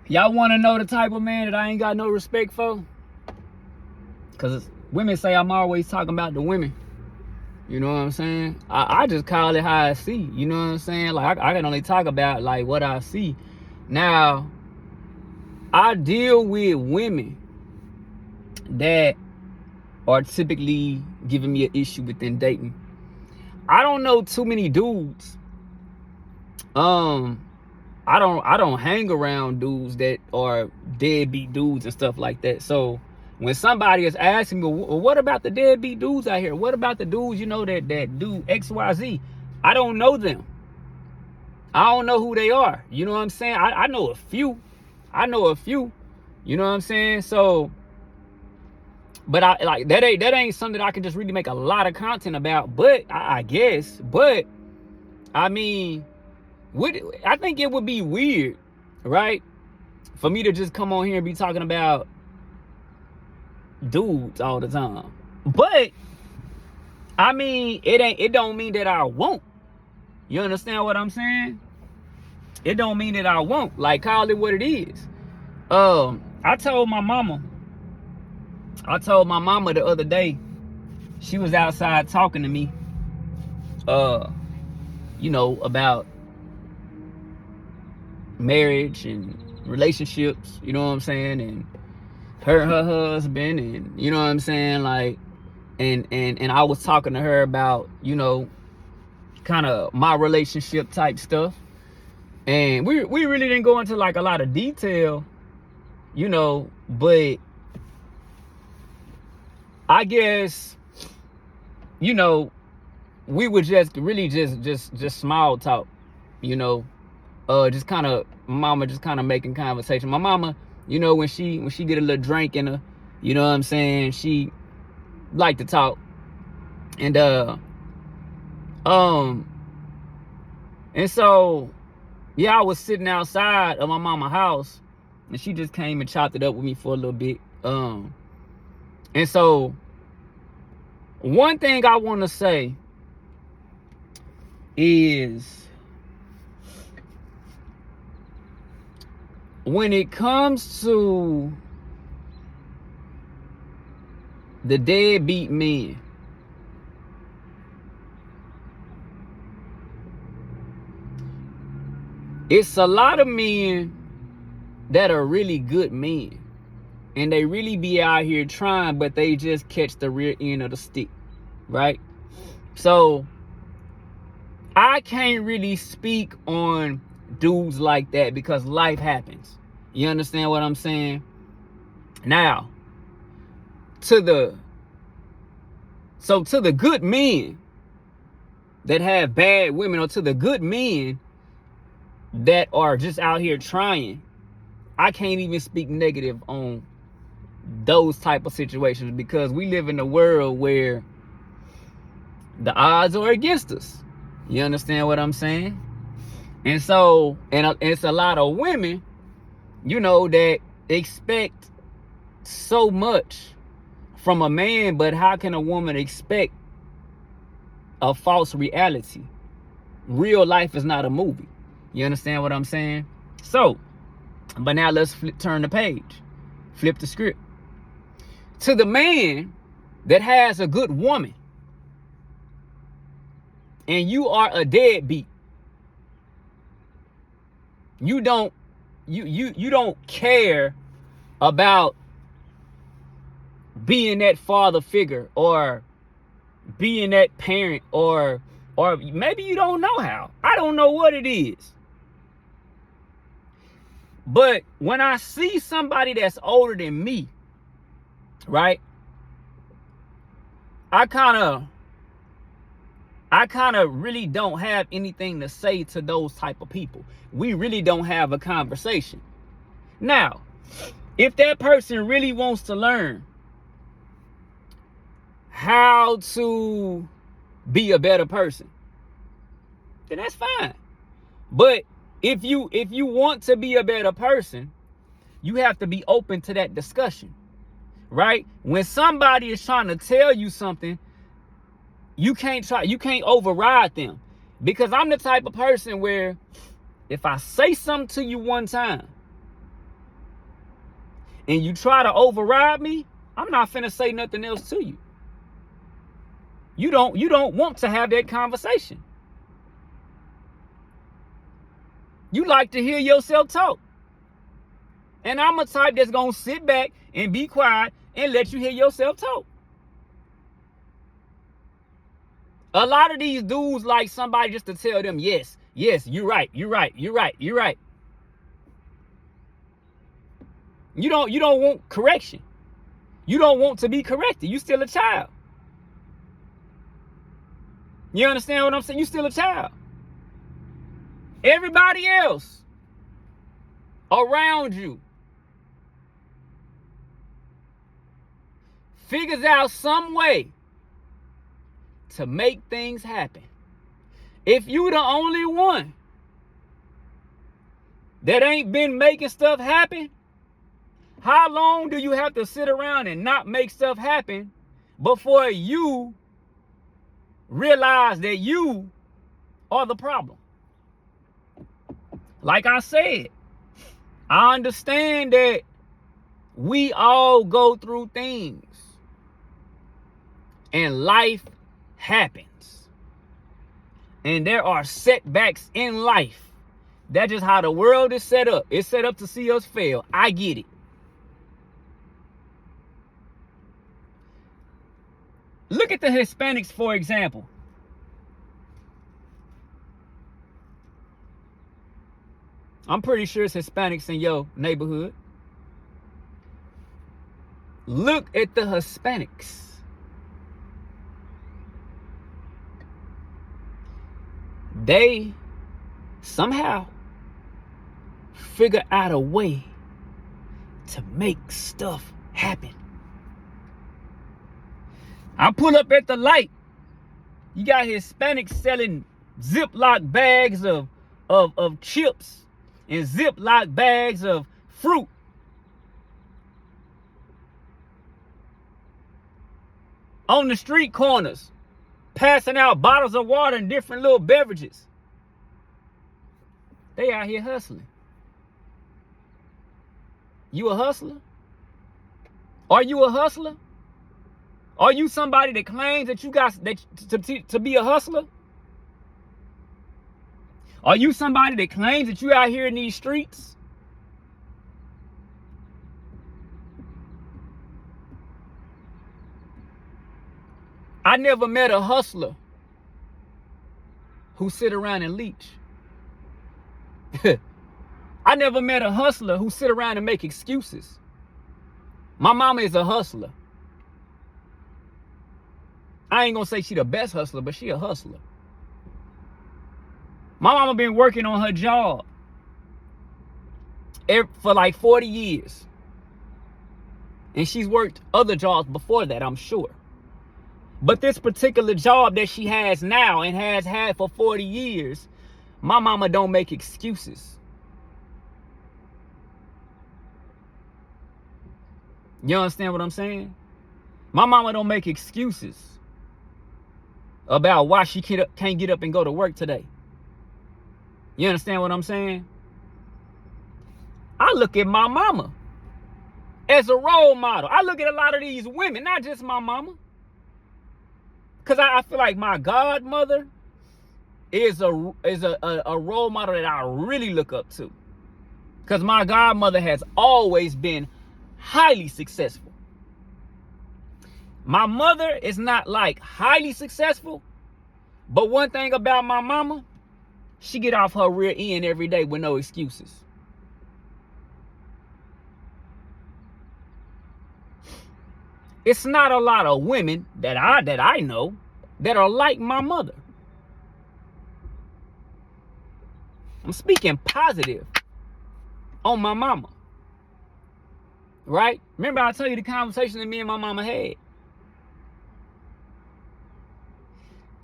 Y'all want to know the type of man that I ain't got no respect for? Because women say I'm always talking about the women. You know what I'm saying? I just call it how I see. You know what I'm saying? Like, I can only talk about, like, what I see. Now, I deal with women that are typically giving me an issue within dating. I don't know too many dudes. I don't hang around dudes that are deadbeat dudes and stuff like that. So when somebody is asking me, well, what about the deadbeat dudes out here? What about the dudes, you know, that do XYZ? I don't know them. I don't know who they are. You know what I'm saying? I know a few. You know what I'm saying? So, but I like that ain't something that I can just really make a lot of content about. But I guess. But I mean, I think it would be weird, right, for me to just come on here and be talking about dudes all the time. But I mean, it don't mean that I won't. You understand what I'm saying? It don't mean that I won't. Like, call it what it is. I told my mama the other day, she was outside talking to me, you know, about marriage and relationships, you know what I'm saying, and her husband, and you know what I'm saying, like, and I was talking to her about, you know, kind of my relationship type stuff, and we really didn't go into like a lot of detail, you know, but I guess, you know, we would just really just small talk, you know, just kind of mama just kind of making conversation. My mama, you know, when she get a little drink in her, you know what I'm saying, she like to talk. And and so yeah, I was sitting outside of my mama's house, and she just came and chopped it up with me for a little bit. And so one thing I want to say is, when it comes to the deadbeat men, it's a lot of men that are really good men, and they really be out here trying, but they just catch the rear end of the stick, right? So I can't really speak on dudes like that because life happens. You understand what I'm saying? Now, to the good men that have bad women, or to the good men that are just out here trying, I can't even speak negative on those type of situations, because we live in a world where the odds are against us. You understand what I'm saying? And so, and it's a lot of women, you know, that expect so much from a man, but how can a woman expect a false reality? Real life is not a movie. You understand what I'm saying? So, but now let's turn the page, flip the script. To the man that has a good woman, and you are a deadbeat, you don't care about being that father figure, or being that parent, or maybe you don't know how. I don't know what it is. But when I see somebody that's older than me, right, I kind of really don't have anything to say to those type of people. We really don't have a conversation. Now, if that person really wants to learn how to be a better person, then that's fine. But if you want to be a better person, you have to be open to that discussion, right? When somebody is trying to tell you something, you can't override them, because I'm the type of person where if I say something to you one time, and you try to override me, I'm not finna say nothing else to you. You don't want to have that conversation. You like to hear yourself talk. And I'm a type that's gonna sit back and be quiet and let you hear yourself talk. A lot of these dudes like somebody just to tell them, yes, you're right. You don't want correction. You don't want to be corrected. You still a child. You understand what I'm saying? You still a child. Everybody else around you figures out some way to make things happen. If you the only one that ain't been making stuff happen, how long do you have to sit around and not make stuff happen before you realize that you are the problem? Like I said, I understand that we all go through things and life happens. And there are setbacks in life. That's just how the world is set up. It's set up to see us fail. I get it. Look at the Hispanics, for example. I'm pretty sure it's Hispanics in your neighborhood. Look at the Hispanics. They somehow figure out a way to make stuff happen. I pull up at the light. You got Hispanics selling Ziploc bags of chips and Ziploc bags of fruit. On the street corners, passing out bottles of water and different little beverages. They out here hustling. You a hustler? Are you a hustler? Are you somebody that claims that you got to be a hustler? Are you somebody that claims that you out here in these streets? I never met a hustler who sit around and leech. I never met a hustler who sit around and make excuses. My mama is a hustler. I ain't gonna say she the best hustler, but she a hustler. My mama been working on her job for like 40 years. And she's worked other jobs before that, I'm sure. But this particular job that she has now and has had for 40 years, my mama don't make excuses. You understand what I'm saying? My mama don't make excuses about why she can't get up and go to work today. You understand what I'm saying? I look at my mama as a role model. I look at a lot of these women, not just my mama. Because I feel like my godmother is a role model that I really look up to. Because my godmother has always been highly successful. My mother is not like highly successful, but one thing about my mama, she get off her rear end every day with no excuses. It's not a lot of women that I know that are like my mother. I'm speaking positive on my mama. Right? Remember I told you the conversation that me and my mama had.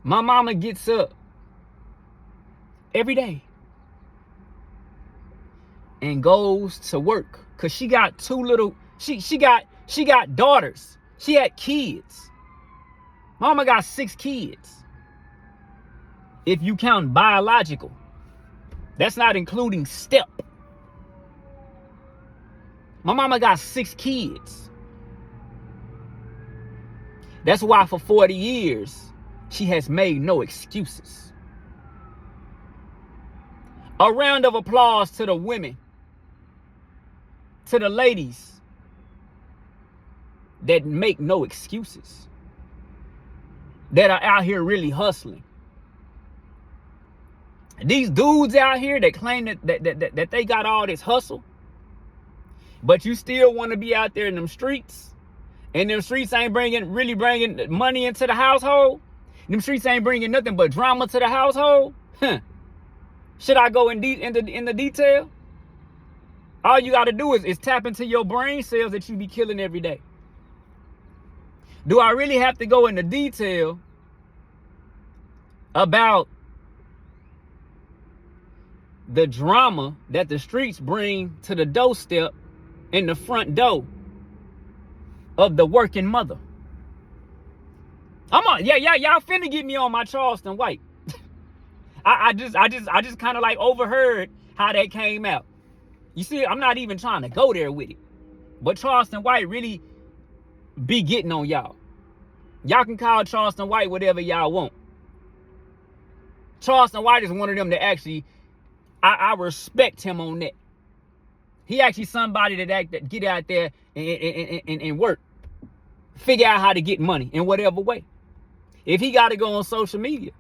My mama gets up every day and goes to work because she got she got daughters. She had kids. Mama got 6 kids. If you count biological. That's not including step. My mama got 6 kids. That's why for 40 years, she has made no excuses. A round of applause to the women, to the ladies that make no excuses, that are out here really hustling. These dudes out here that claim that they got all this hustle, but you still want to be out there in them streets, and them streets ain't really bringing money into the household. Them streets ain't bringing nothing but drama to the household. Should I go in the detail? All you got to do is tap into your brain cells that you be killing every day. Do I really have to go into detail about the drama that the streets bring to the doorstep in the front door of the working mother? Y'all finna get me on my Charleston White. I just kind of like overheard how that came out. You see, I'm not even trying to go there with it, but Charleston White really be getting on y'all. Y'all can call Charleston White whatever y'all want. Charleston White is one of them that actually, I respect him on that. He actually somebody that get out there and work, figure out how to get money in whatever way. If he got to go on social media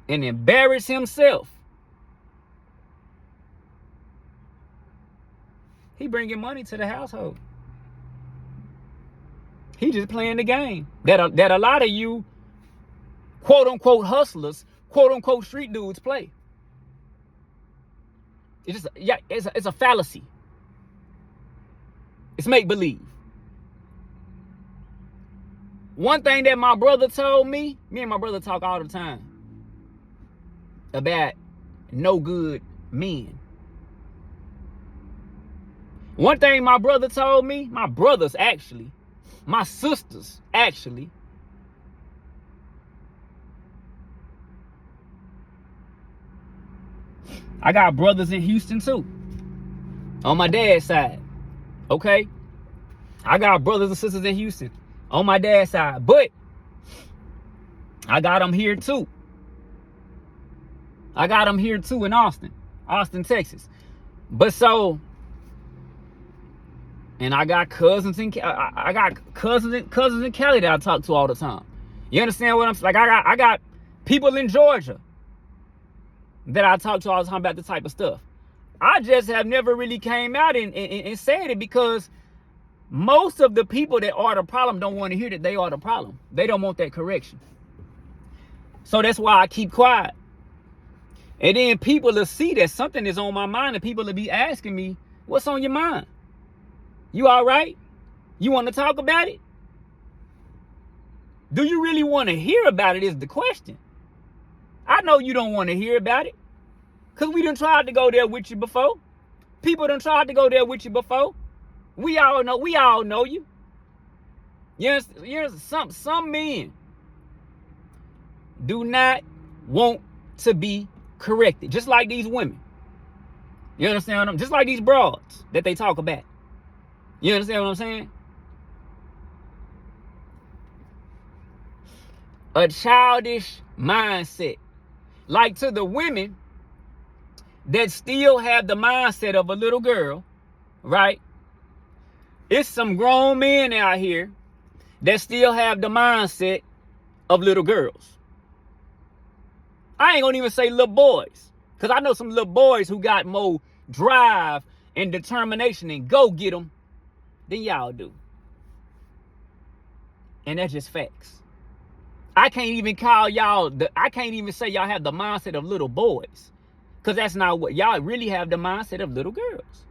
and embarrass himself, he bringing money to the household. He just playing the game that a lot of you quote unquote hustlers, quote unquote street dudes play. It's a fallacy. It's make believe. One thing that my brother told me and my brother talk all the time about no good men. One thing my brother told me, my brothers actually, my sisters actually, I got brothers in Houston too, on my dad's side, okay? I got brothers and sisters in Houston on my dad's side, but I got them here too. I got them here too in Austin, Texas. But so, and I got cousins in cousins in Cali that I talk to all the time. You understand what I'm saying? Like I got people in Georgia that I talk to all the time about this type of stuff. I just have never really came out and said it because most of the people that are the problem don't want to hear that they are the problem. They don't want that correction. So that's why I keep quiet. And then people will see that something is on my mind and people will be asking me, what's on your mind? You all right? You want to talk about it? Do you really want to hear about it is the question. I know you don't want to hear about it because we done tried to go there with you before. People done tried to go there with you before. We all know you. Yes, some men do not want to be corrected, just like these women. You understand what I'm saying? Just like these broads that they talk about. You understand what I'm saying? A childish mindset. Like to the women that still have the mindset of a little girl, right? It's some grown men out here that still have the mindset of little girls. I ain't gonna even say little boys, because I know some little boys who got more drive and determination and go get them than y'all do. And that's just facts. I can't even call y'all, I can't even say y'all have the mindset of little boys, because that's not what y'all really have, the mindset of little girls.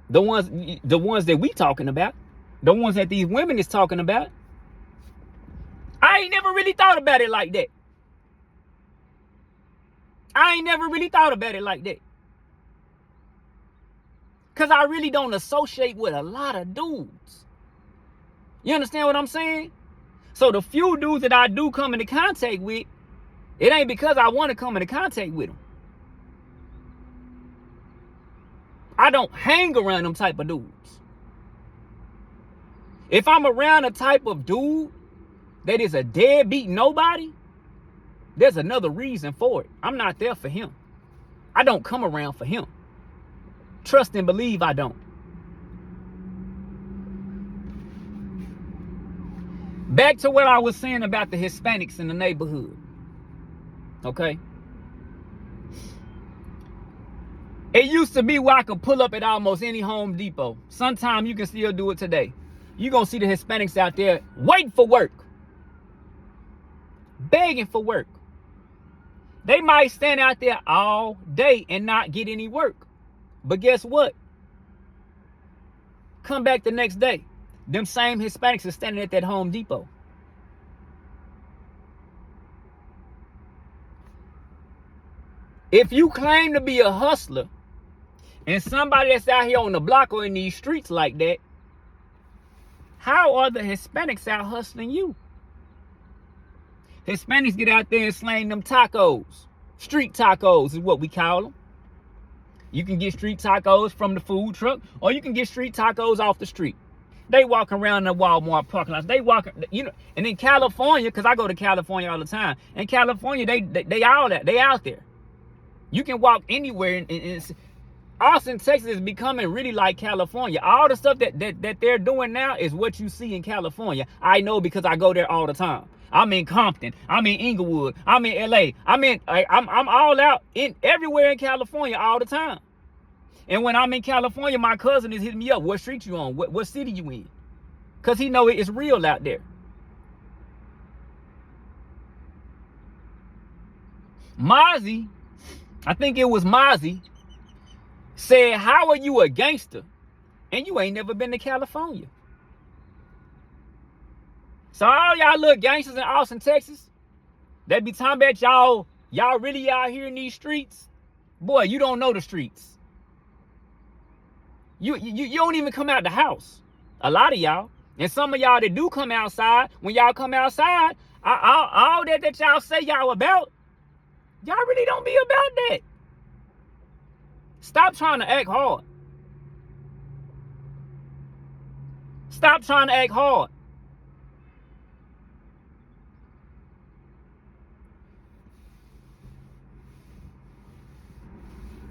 The ones that we talking about, the ones that these women is talking about. I ain't never really thought about it like that. Because I really don't associate with a lot of dudes. You understand what I'm saying? So the few dudes that I do come into contact with, it ain't because I want to come into contact with them. I don't hang around them type of dudes. If I'm around a type of dude that is a deadbeat nobody, there's another reason for it. I'm not there for him. I don't come around for him. Trust and believe I don't. Back to what I was saying about the Hispanics in the neighborhood. Okay? It used to be where I could pull up at almost any Home Depot. Sometimes you can still do it today. You're going to see the Hispanics out there waiting for work. Begging for work. They might stand out there all day and not get any work. But guess what? Come back the next day. Them same Hispanics are standing at that Home Depot. If you claim to be a hustler and somebody that's out here on the block or in these streets like that, how are the Hispanics out hustling you? Hispanics get out there and slang them tacos. Street tacos is what we call them. You can get street tacos from the food truck, or you can get street tacos off the street. They walk around the Walmart parking lots. They walk, you know, and in California, because I go to California all the time. In California, they all that. They out there. You can walk anywhere. In Austin, Texas is becoming really like California. All the stuff that they're doing now is what you see in California. I know because I go there all the time. I'm in Compton. I'm in Inglewood. I'm in LA. I'm all out in everywhere in California all the time. And when I'm in California, my cousin is hitting me up. What street you on? What city you in? Because he know it's real out there. Mozzie, I think it was Mozzie, said, how are you a gangster and you ain't never been to California? So all y'all little gangsters in Austin, Texas, that be talking about y'all really out here in these streets? Boy, you don't know the streets. You don't even come out the house. A lot of y'all. And some of y'all that do come outside, when y'all come outside, all that y'all say y'all about, y'all really don't be about that. Stop trying to act hard. Stop trying to act hard.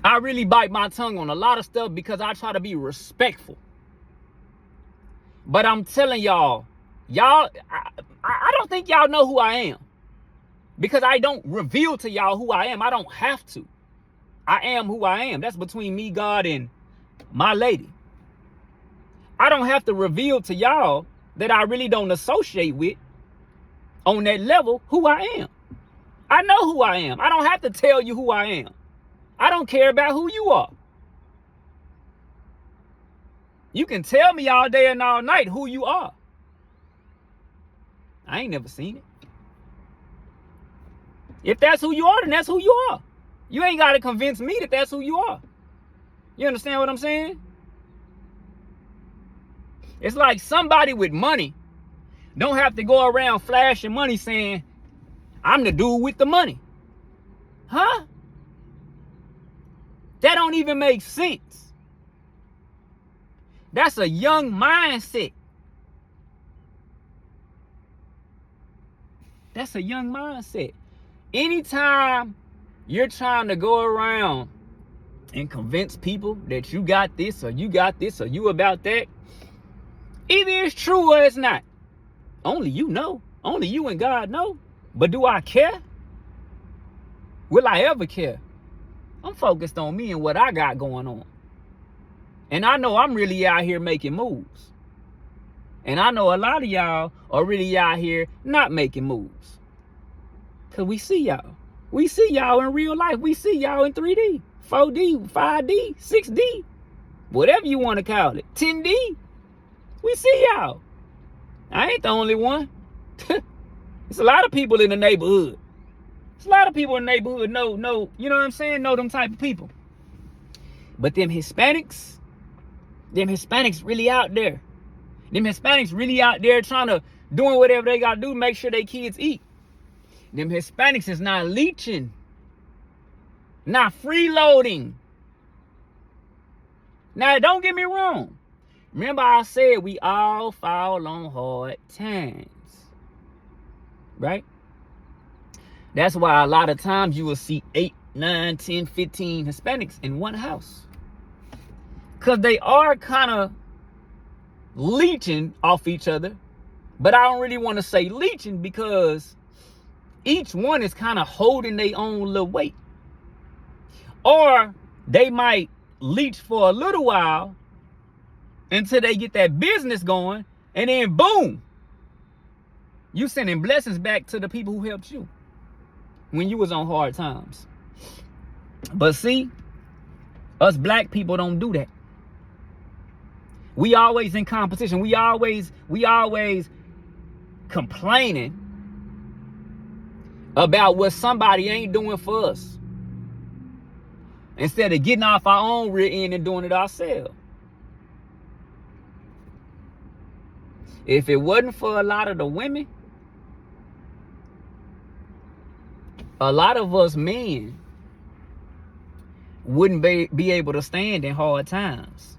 I really bite my tongue on a lot of stuff because I try to be respectful. But I'm telling y'all, I don't think y'all know who I am. Because I don't reveal to y'all who I am. I don't have to. I am who I am. That's between me, God, and my lady. I don't have to reveal to y'all that I really don't associate with on that level who I am. I know who I am. I don't have to tell you who I am. I don't care about who you are. You can tell me all day and all night who you are. I ain't never seen it. If that's who you are, then that's who you are. You ain't got to convince me that that's who you are. You understand what I'm saying? It's like somebody with money don't have to go around flashing money saying, I'm the dude with the money. Huh? That don't even make sense. That's a young mindset. That's a young mindset. Anytime you're trying to go around and convince people that you got this or you got this or you about that, either it's true or it's not. Only you know. Only you and God know. But do I care? Will I ever care? I'm focused on me and what I got going on. And I know I'm really out here making moves. And I know a lot of y'all are really out here not making moves. Because we see y'all. We see y'all in real life. We see y'all in 3D, 4D, 5D, 6D, whatever you want to call it, 10D. We see y'all. I ain't the only one. It's a lot of people in the neighborhood. There's a lot of people in the neighborhood know, you know what I'm saying? Know them type of people. But them Hispanics really out there. Them Hispanics really out there trying to, doing whatever they got to do to make sure their kids eat. Them Hispanics is not leeching. Not freeloading. Now, don't get me wrong. Remember I said we all fall on hard times. Right? That's why a lot of times you will see 8, 9, 10, 15 Hispanics in one house. Because they are kind of leeching off each other. But I don't really want to say leeching because each one is kind of holding their own little weight. Or they might leech for a little while until they get that business going. And then boom, you sending blessings back to the people who helped you when you was on hard times. But see, us black people don't do that. We always in competition. We always complaining about what somebody ain't doing for us, instead of getting off our own rear end and doing it ourselves. If it wasn't for a lot of the women, a lot of us men wouldn't be able to stand in hard times.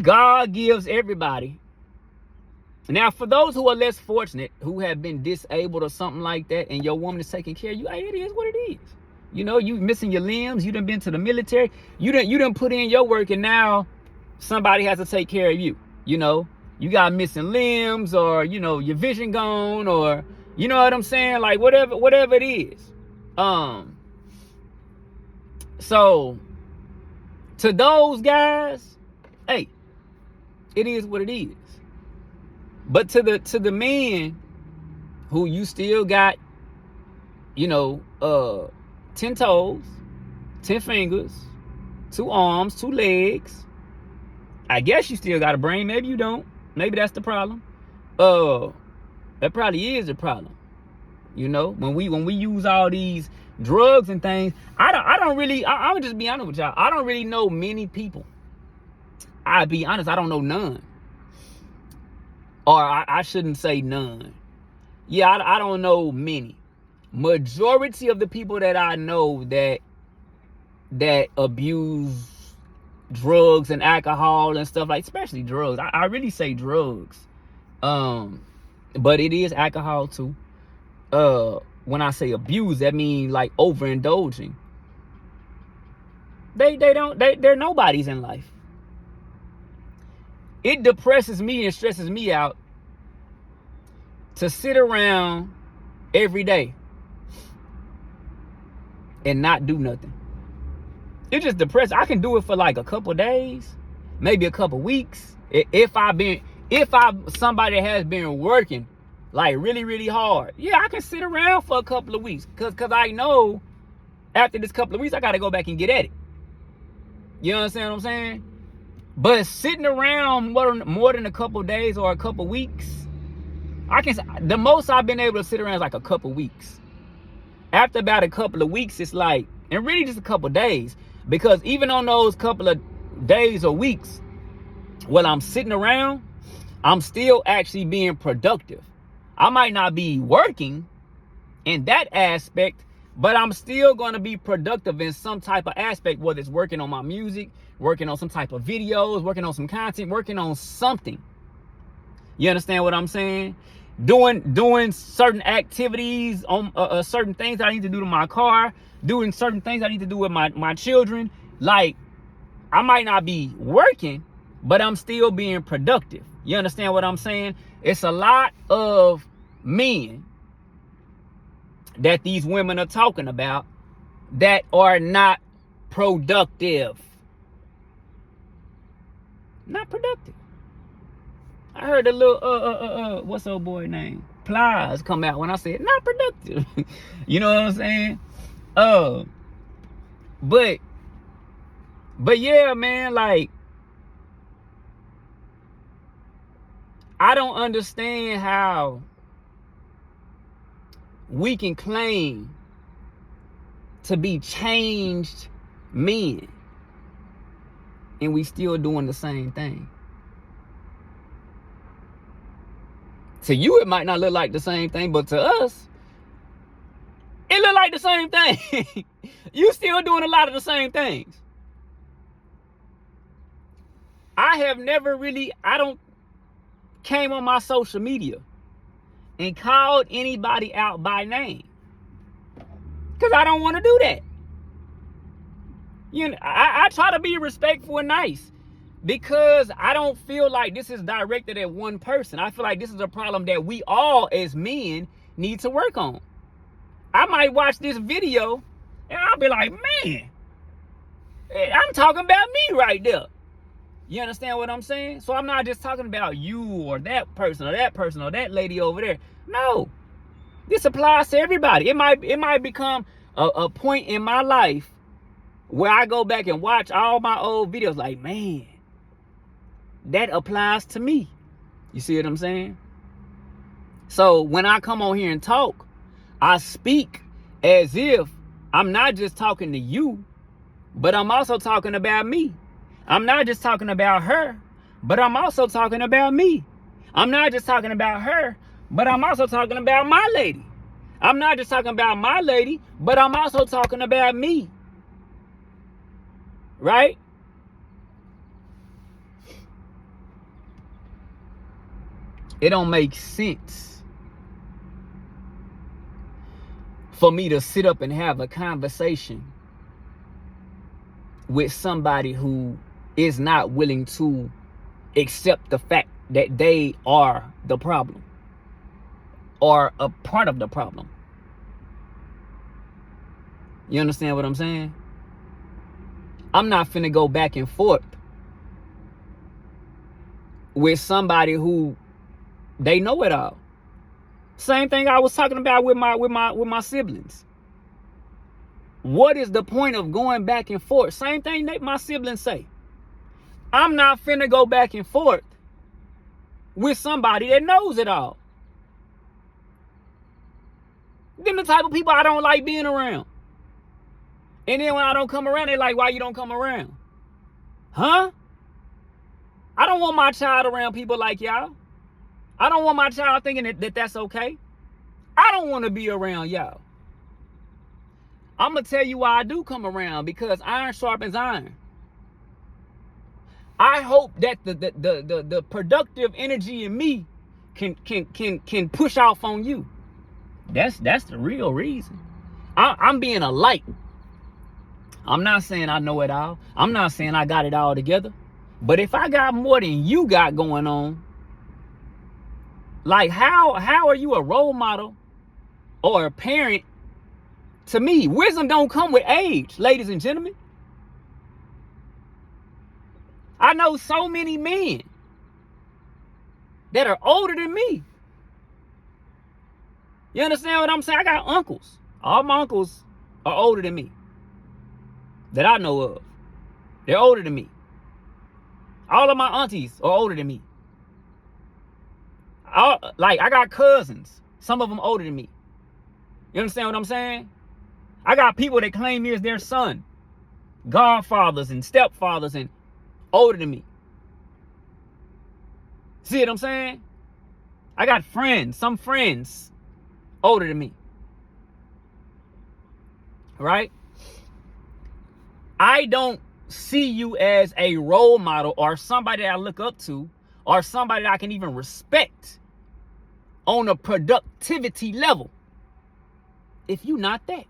God gives everybody. Now, for those who are less fortunate, who have been disabled or something like that, and your woman is taking care of you, hey, it is what it is. You know, you missing your limbs, you done been to the military, you done put in your work, and now somebody has to take care of you. You know, you got missing limbs, or, you know, your vision gone, or, you know what I'm saying? Like, whatever it is. So, to those guys, hey, it is what it is. But to the men who you still got, you know, 10 toes, 10 fingers, 2 arms, 2 legs. I guess you still got a brain. Maybe you don't. Maybe that's the problem. That probably is the problem. You know, when we use all these drugs and things, I'll just be honest with y'all. I don't really know many people. I'll be honest, I don't know none. Or I shouldn't say none. Yeah, I don't know many. Majority of the people that I know that abuse drugs and alcohol and stuff, like, especially drugs. I really say drugs. But it is alcohol too. When I say abuse, that means like overindulging. They're nobodies in life. It depresses me and stresses me out to sit around every day and not do nothing. It just depresses. I can do it for like a couple days, maybe a couple weeks. If somebody has been working like really, really hard, yeah, I can sit around for a couple of weeks because I know after this couple of weeks I got to go back and get at it. You understand what I'm saying? But sitting around more than a couple days or a couple weeks, the most I've been able to sit around is like a couple weeks. After about a couple of weeks, it's like, and really just a couple days, because even on those couple of days or weeks, while I'm sitting around, I'm still actually being productive. I might not be working in that aspect, but I'm still going to be productive in some type of aspect, whether it's working on my music, working on some type of videos, working on some content, working on something. You understand what I'm saying? Doing certain activities on certain things that I need to do to my car, doing certain things I need to do with my children. Like, I might not be working, but I'm still being productive. You understand what I'm saying? It's a lot of men that these women are talking about that are not productive. Not productive. I heard a little what's old boy name? Plies come out when I said not productive. You know what I'm saying? But yeah, man, like, I don't understand how we can claim to be changed men and we still doing the same thing. To you, it might not look like the same thing, but to us, it look like like the same thing. You still doing a lot of the same things. I don't came on my social media and called anybody out by name. Because I don't want to do that. You know, I try to be respectful and nice because I don't feel like this is directed at one person. I feel like this is a problem that we all as men need to work on. I might watch this video and I'll be like, man, I'm talking about me right there. You understand what I'm saying? So I'm not just talking about you or that person or that lady over there. No, this applies to everybody. It might become a point in my life where I go back and watch all my old videos like, man, that applies to me. You see what I'm saying? So when I come on here and talk, I speak as if I'm not just talking to you, but I'm also talking about me. I'm not just talking about her, but I'm also talking about me. I'm not just talking about her, but I'm also talking about my lady. I'm not just talking about my lady, but I'm also talking about me. Right? It don't make sense for me to sit up and have a conversation with somebody who is not willing to accept the fact that they are the problem or a part of the problem. You understand what I'm saying? I'm not finna go back and forth with somebody who they know it all. Same thing I was talking about with my siblings. What is the point of going back and forth? Same thing that my siblings say. I'm not finna go back and forth with somebody that knows it all. Them the type of people I don't like being around. And then when I don't come around, they're like, why you don't come around? Huh? I don't want my child around people like y'all. I don't want my child thinking that that's okay. I don't want to be around y'all. I'm going to tell you why I do come around, because iron sharpens iron. I hope that the productive energy in me can push off on you. That's the real reason. I'm being a light. I'm not saying I know it all. I'm not saying I got it all together. But if I got more than you got going on, like how are you a role model or a parent to me? Wisdom don't come with age, ladies and gentlemen. I know so many men that are older than me. You understand what I'm saying? I got uncles. All my uncles are older than me that I know of. They're older than me. All of my aunties are older than me. I got cousins. Some of them older than me. You understand what I'm saying? I got people that claim me as their son. Godfathers and stepfathers and older than me. See what I'm saying? I got friends, some friends older than me. Right? I don't see you as a role model or somebody that I look up to or somebody that I can even respect on a productivity level if you're not that.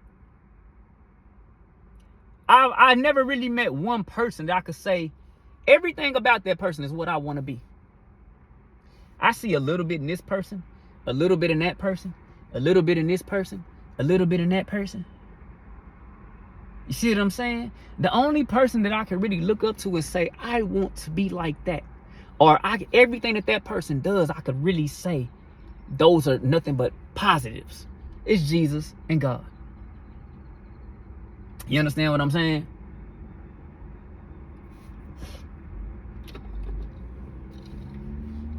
I never really met one person that I could say everything about that person is what I want to be. I see a little bit in this person, a little bit in that person, a little bit in this person, a little bit in that person. You see what I'm saying? The only person that I can really look up to and say, I want to be like that. Or everything that person does, I could really say, those are nothing but positives. It's Jesus and God. You understand what I'm saying?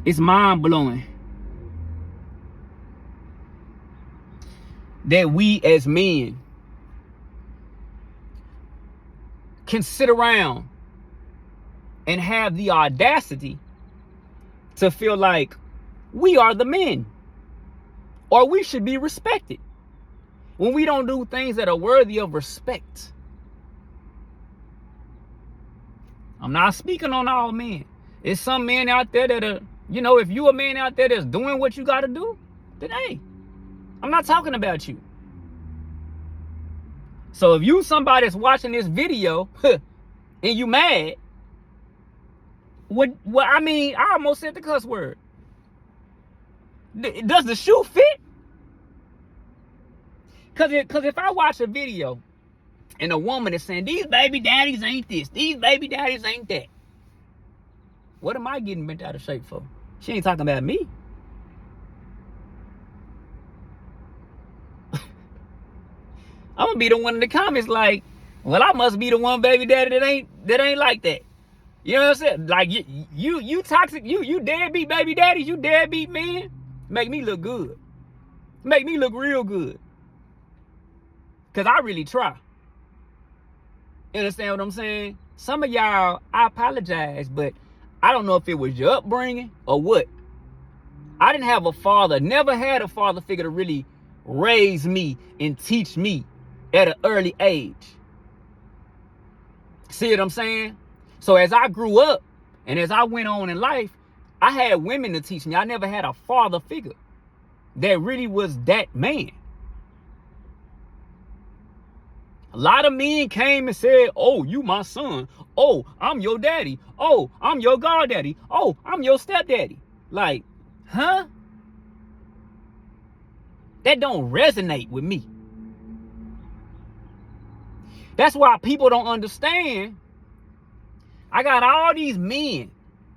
It's mind-blowing that we as men can sit around and have the audacity to feel like we are the men or we should be respected. when we don't do things that are worthy of respect. I'm not speaking on all men. There's some men out there that are, if you a man out there that's doing what you got to do, then hey, I'm not talking about you. So if you somebody that's watching this video and you mad, I almost said the cuss word. Does the shoe fit? Cause if I watch a video and a woman is saying, these baby daddies ain't this, these baby daddies ain't that, what am I getting bent out of shape for? She ain't talking about me. I'm gonna be the one in the comments like, well, I must be the one baby daddy that ain't like that. You know what I'm saying? Like you toxic, you deadbeat baby daddies, you deadbeat men. Make me look good. Make me look real good. Cause I really try. You understand what I'm saying? Some of y'all, I apologize, but I don't know if it was your upbringing or what. I didn't have a father, never had a father figure to really raise me and teach me at an early age. See what I'm saying? So as I grew up and as I went on in life, I had women to teach me. I never had a father figure that really was that man. A lot of men came and said, oh, you my son. Oh, I'm your daddy. Oh, I'm your goddaddy. Oh, I'm your stepdaddy. Like, huh? That don't resonate with me. That's why people don't understand. I got all these men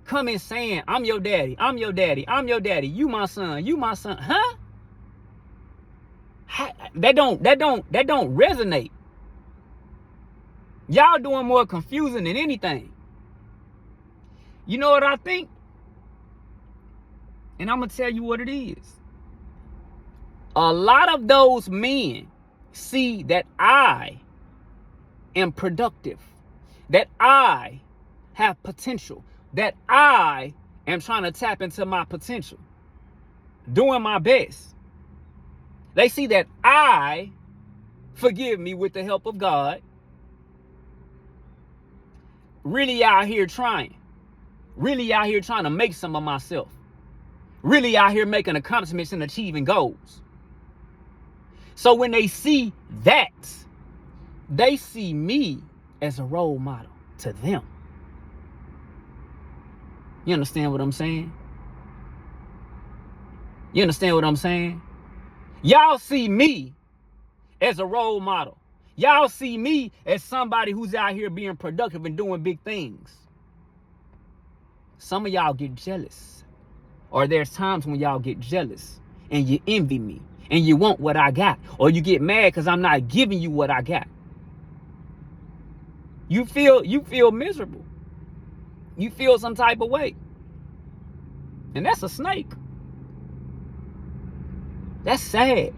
coming saying, I'm your daddy, I'm your daddy, I'm your daddy, you my son, you my son. Huh? That don't resonate. Y'all doing more confusing than anything. You know what I think? And I'm gonna tell you what it is. A lot of those men see that I am productive, that I have potential, that I am trying to tap into my potential, doing my best. They see that I, forgive me, with the help of God, really out here trying to make some of myself, really out here making accomplishments and achieving goals. So when they see that, they see me as a role model to them. You understand what I'm saying? You understand what I'm saying? Y'all see me as a role model. Y'all see me as somebody who's out here being productive and doing big things. Some of y'all get jealous. Or there's times when y'all get jealous and you envy me and you want what I got. Or you get mad because I'm not giving you what I got. You feel miserable. You feel some type of way. And that's a snake. That's sad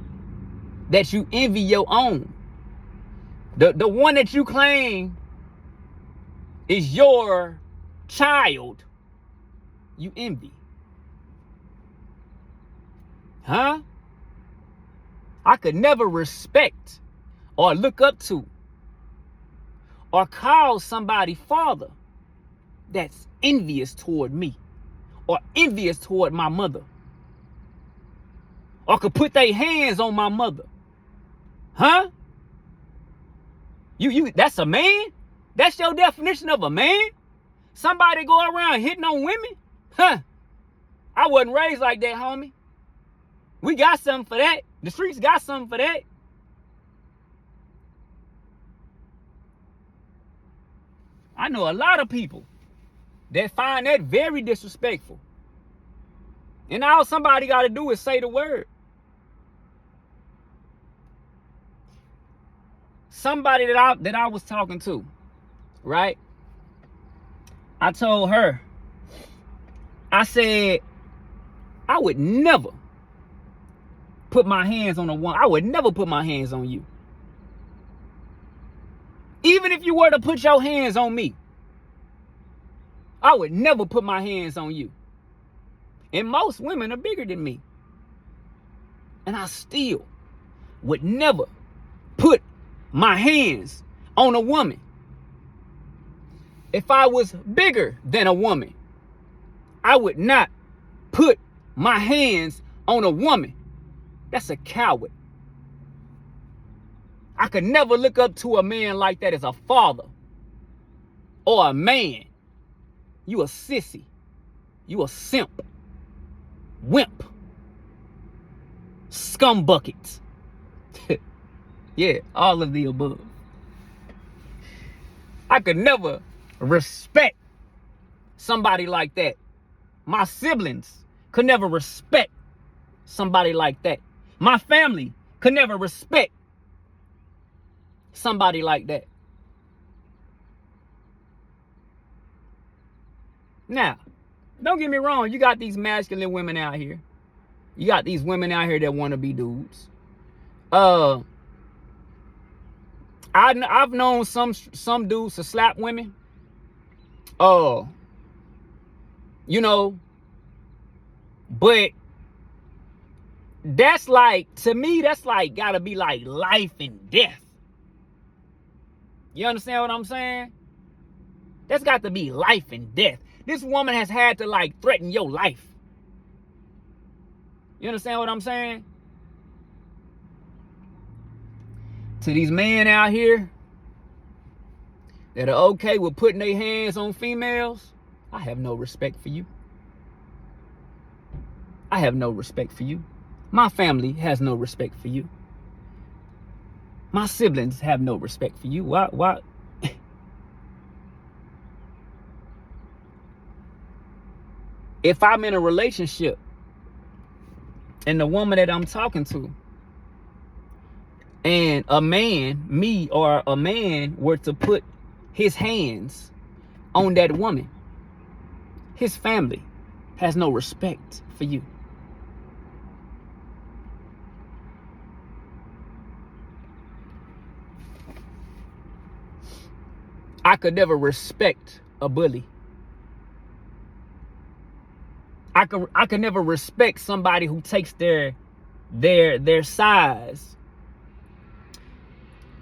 that you envy your own. The one that you claim is your child, you envy. Huh? I could never respect or look up to or call somebody father that's envious toward me or envious toward my mother or could put their hands on my mother. Huh? You that's a man? That's your definition of a man? Somebody go around hitting on women? Huh? I wasn't raised like that, homie. We got something for that. The streets got something for that. I know a lot of people that find that very disrespectful. And all somebody got to do is say the word. Somebody that I was talking to, right? I told her, I said, I would never put my hands on a woman. I would never put my hands on you. Even if you were to put your hands on me, I would never put my hands on you. And most women are bigger than me. And I still would never my hands on a woman. If I was bigger than a woman, I would not put my hands on a woman. That's a coward. I could never look up to a man like that as a father or a man. You a sissy. You a simp. Wimp. Scumbucket. Yeah, all of the above. I could never respect somebody like that. My siblings could never respect somebody like that. My family could never respect somebody like that. Now, don't get me wrong. You got these masculine women out here. You got these women out here that want to be dudes. I've known some dudes to slap women. You know, but that's like, to me, that's like gotta be like life and death. You understand what I'm saying? That's got to be life and death. This woman has had to like threaten your life. You understand what I'm saying? To these men out here that are okay with putting their hands on females, I have no respect for you. I have no respect for you. My family has no respect for you. My siblings have no respect for you. Why? If I'm in a relationship and the woman that I'm talking to, and a man, me or a man, were to put his hands on that woman, his family has no respect for you. I could never respect a bully. I could never respect somebody who takes their size,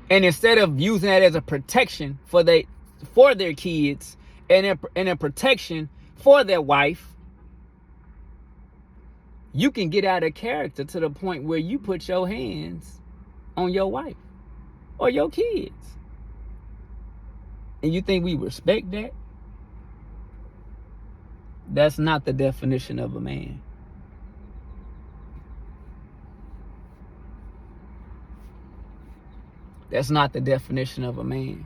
and instead of using that as a protection for their kids and a protection for their wife, you can get out of character to the point where you put your hands on your wife or your kids. And you think we respect that? That's not the definition of a man. That's not the definition of a man.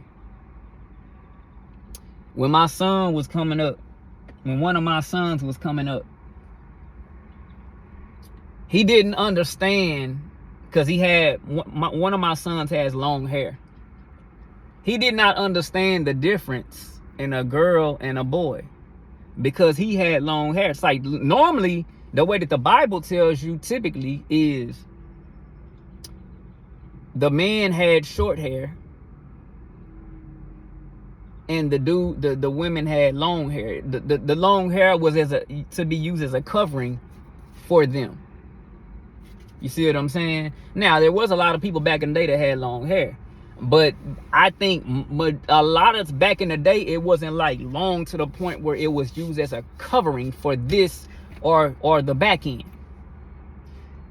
When my son was coming up, when one of my sons was coming up, he didn't understand, because one of my sons has long hair. He did not understand the difference in a girl and a boy because he had long hair. It's like, normally the way that the Bible tells you typically is the man had short hair and the women had long hair. The long hair was to be used as a covering for them. You see what I'm saying? Now, there was a lot of people back in the day that had long hair, but I think a lot of back in the day, it wasn't like long to the point where it was used as a covering for this or the back end.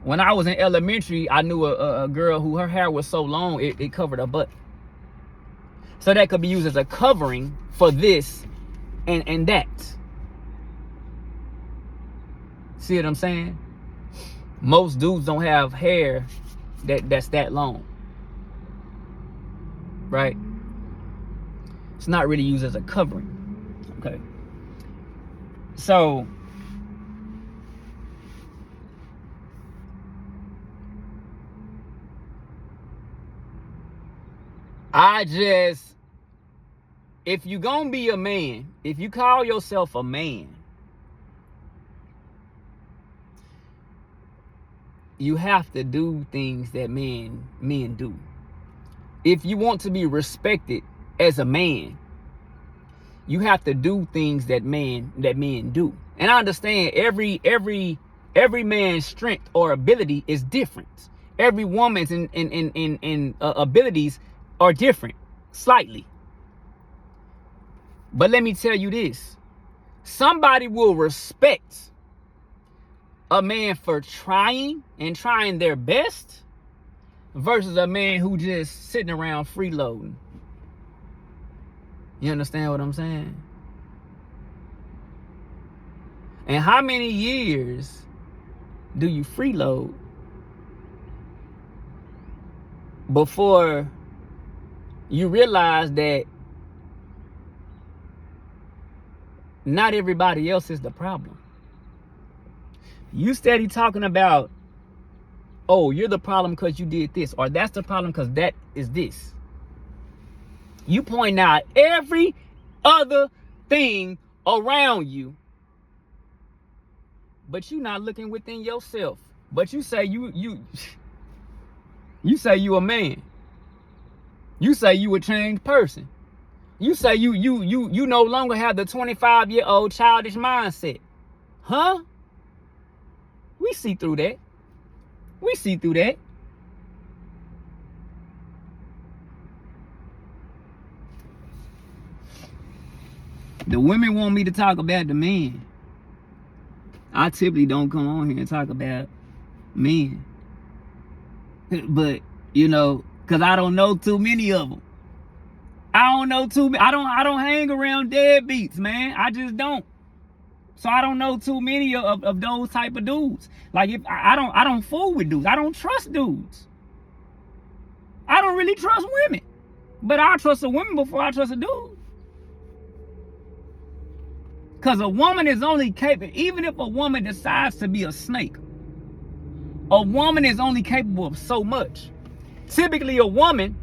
When I was in elementary, I knew a girl who her hair was so long it covered her butt. So that could be used as a covering for this and that. See what I'm saying? Most dudes don't have hair that's that long. Right? It's not really used as a covering. Okay. So if you gonna be a man, if you call yourself a man, you have to do things that men do. If you want to be respected as a man, you have to do things that men do. And I understand every man's strength or ability is different. Every woman's in abilities are different, slightly. But let me tell you this. Somebody will respect a man for trying their best versus a man who just sitting around freeloading. You understand what I'm saying? And how many years do you freeload before you realize that not everybody else is the problem? You steady talking about, oh, you're the problem because you did this, or that's the problem because that is this. You point out every other thing around you, but you're not looking within yourself. But you say you say you a man. You say you a changed person. You say you no longer have the 25-year-old childish mindset. Huh? We see through that. We see through that. The women want me to talk about the men. I typically don't come on here and talk about men. But, you know, because I don't know too many of them. I don't know too many. I don't hang around deadbeats, man. I just don't. So I don't know too many of those type of dudes. Like, if I don't fool with dudes. I don't trust dudes. I don't really trust women. But I trust a woman before I trust a dude. Because a woman is only capable, even if a woman decides to be a snake, a woman is only capable of so much. Typically, a woman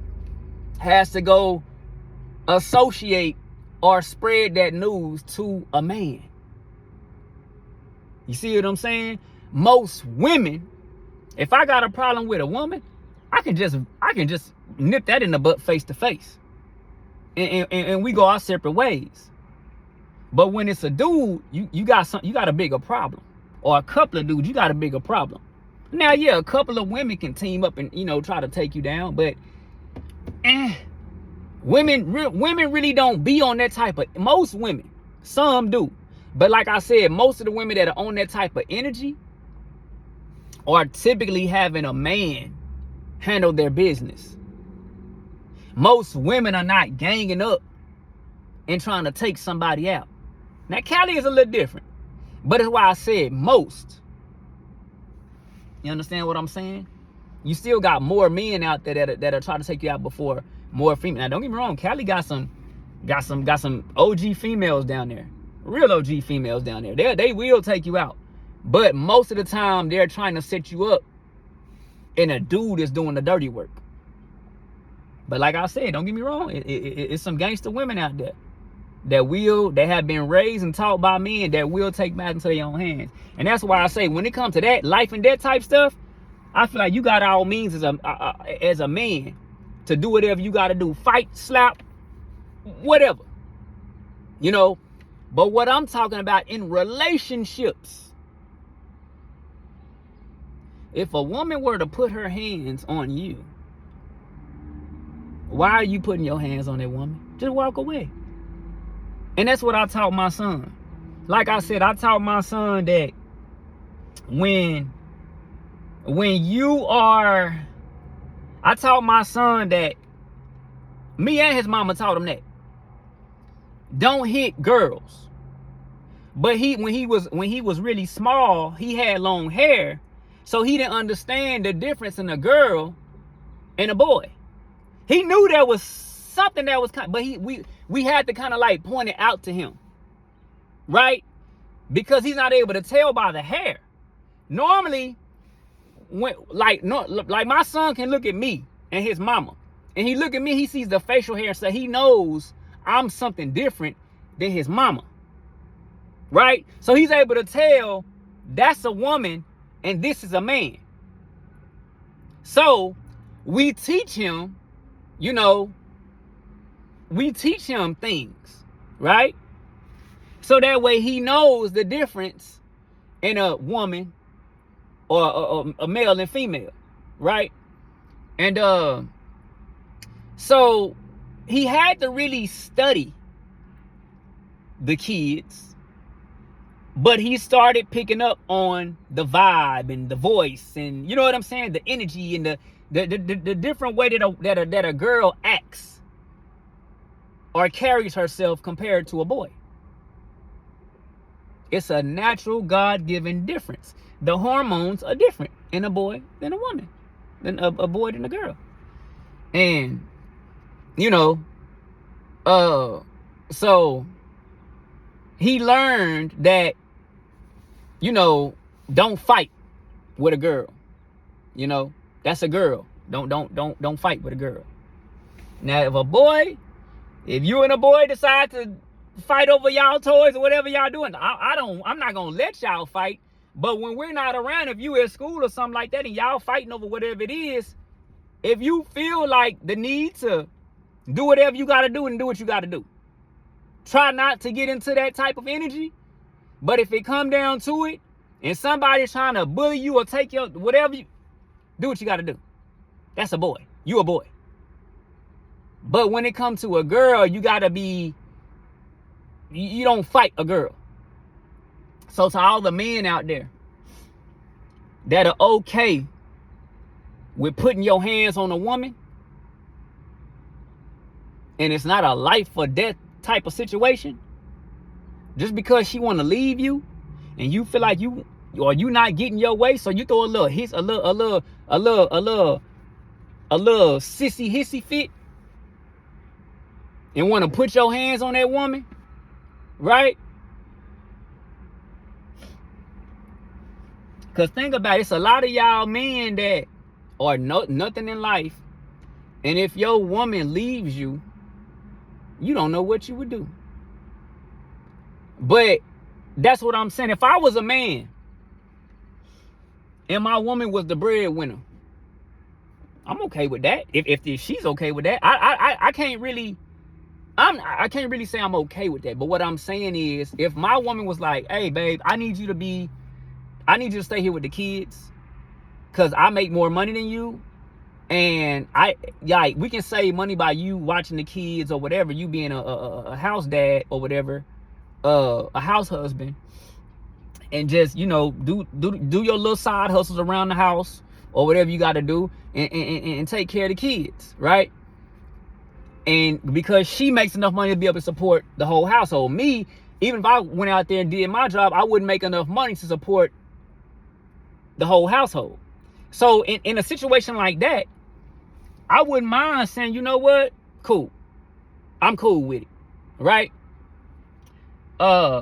has to go associate or spread that news to a man. You see what I'm saying? Most women, if I got a problem with a woman, I can just nip that in the butt face to face. And we go our separate ways. But when it's a dude, you got a bigger problem. Or a couple of dudes, you got a bigger problem. Now, yeah, a couple of women can team up and, you know, try to take you down, but women really don't be on that type of, most women, some do. But like I said, most of the women that are on that type of energy are typically having a man handle their business. Most women are not ganging up and trying to take somebody out. Now, Cali is a little different, but it's why I said most. You understand what I'm saying? You still got more men out there that are trying to take you out before more females. Now, don't get me wrong, Cali got some OG females down there, real OG females down there. They will take you out, but most of the time they're trying to set you up, and a dude is doing the dirty work. But like I said, don't get me wrong, it's some gangster women out there that have been raised and taught by men that will take matters into their own hands. And that's why I say, when it comes to that life and death type stuff, I feel like you got all means as a man to do whatever you got to do. Fight, slap, whatever. You know, but what I'm talking about in relationships, if a woman were to put her hands on you, why are you putting your hands on that woman? Just walk away. And that's what I taught my son. Like I said, I taught my son that I taught my son that, me and his mama taught him that, don't hit girls. But when he was really small, he had long hair, so he didn't understand the difference in a girl and a boy. He knew there was something that was but we had to kind of like point it out to him, right? Because he's not able to tell by the hair. Normally, like my son can look at me and his mama, and he look at me, he sees the facial hair, so he knows I'm something different than his mama, right? So he's able to tell that's a woman and this is a man. So we teach him, you know, we teach him things, right? So that way he knows the difference in a woman or a male and female, right? And So he had to really study the kids, but he started picking up on the vibe and the voice, and you know what I'm saying, the energy and the different way that a girl acts or carries herself compared to a boy. It's a natural God-given difference. The hormones are different in a boy than a woman, than a boy than a girl. And you know, so he learned that, you know, don't fight with a girl. You know, that's a girl. Don't fight with a girl. Now, if you and a boy decide to fight over y'all toys or whatever y'all doing, I'm not gonna let y'all fight. But when we're not around, if you at school or something like that and y'all fighting over whatever it is, if you feel like the need to do whatever you gotta do and do what you gotta do, try not to get into that type of energy. But if it come down to it and somebody's trying to bully you or take your whatever, you do what you gotta do. That's a boy. You a boy. But when it comes to a girl, you gotta be, you don't fight a girl. So to all the men out there that are okay with putting your hands on a woman, and it's not a life or death type of situation, just because she want to leave you and you feel like you not getting your way, so you throw a little sissy hissy fit and want to put your hands on that woman, right? Because think about it, it's a lot of y'all men that are nothing in life, and if your woman leaves you, you don't know what you would do. But that's what I'm saying. If I was a man and my woman was the breadwinner, I'm okay with that. If she's okay with that, I can't really say I'm okay with that. But what I'm saying is, if my woman was like, hey babe, I need you to stay here with the kids because I make more money than you, and we can save money by you watching the kids or whatever, you being a house dad or whatever, a house husband, and just, you know, do your little side hustles around the house or whatever you got to do, and take care of the kids, right? And because she makes enough money to be able to support the whole household. Me, even if I went out there and did my job, I wouldn't make enough money to support the whole household. So in a situation like that, I wouldn't mind saying, you know what, cool, I'm cool with it, right? But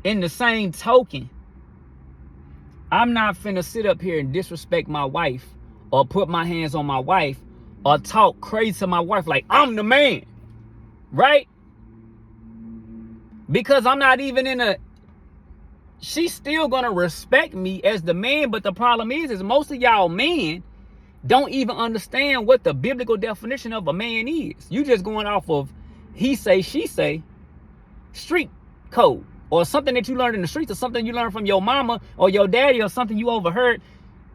in the same token, I'm not finna sit up here and disrespect my wife or put my hands on my wife or talk crazy to my wife like I'm the man, right? Because I'm not even she's still gonna respect me as the man. But the problem is most of y'all men don't even understand what the biblical definition of a man is. You just going off of he say, she say, street code, or something that you learned in the streets, or something you learned from your mama or your daddy, or something you overheard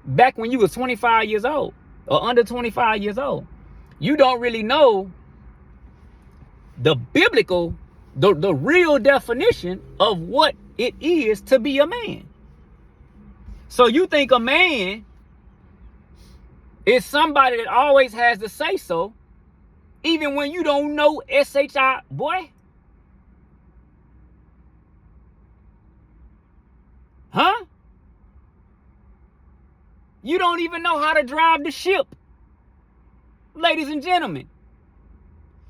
back when you was 25 years old or under 25 years old. You don't really know the biblical, the real definition of what it is to be a man. So you think a man is somebody that always has to say so, even when you don't know SHI, boy? Huh? You don't even know how to drive the ship, ladies and gentlemen.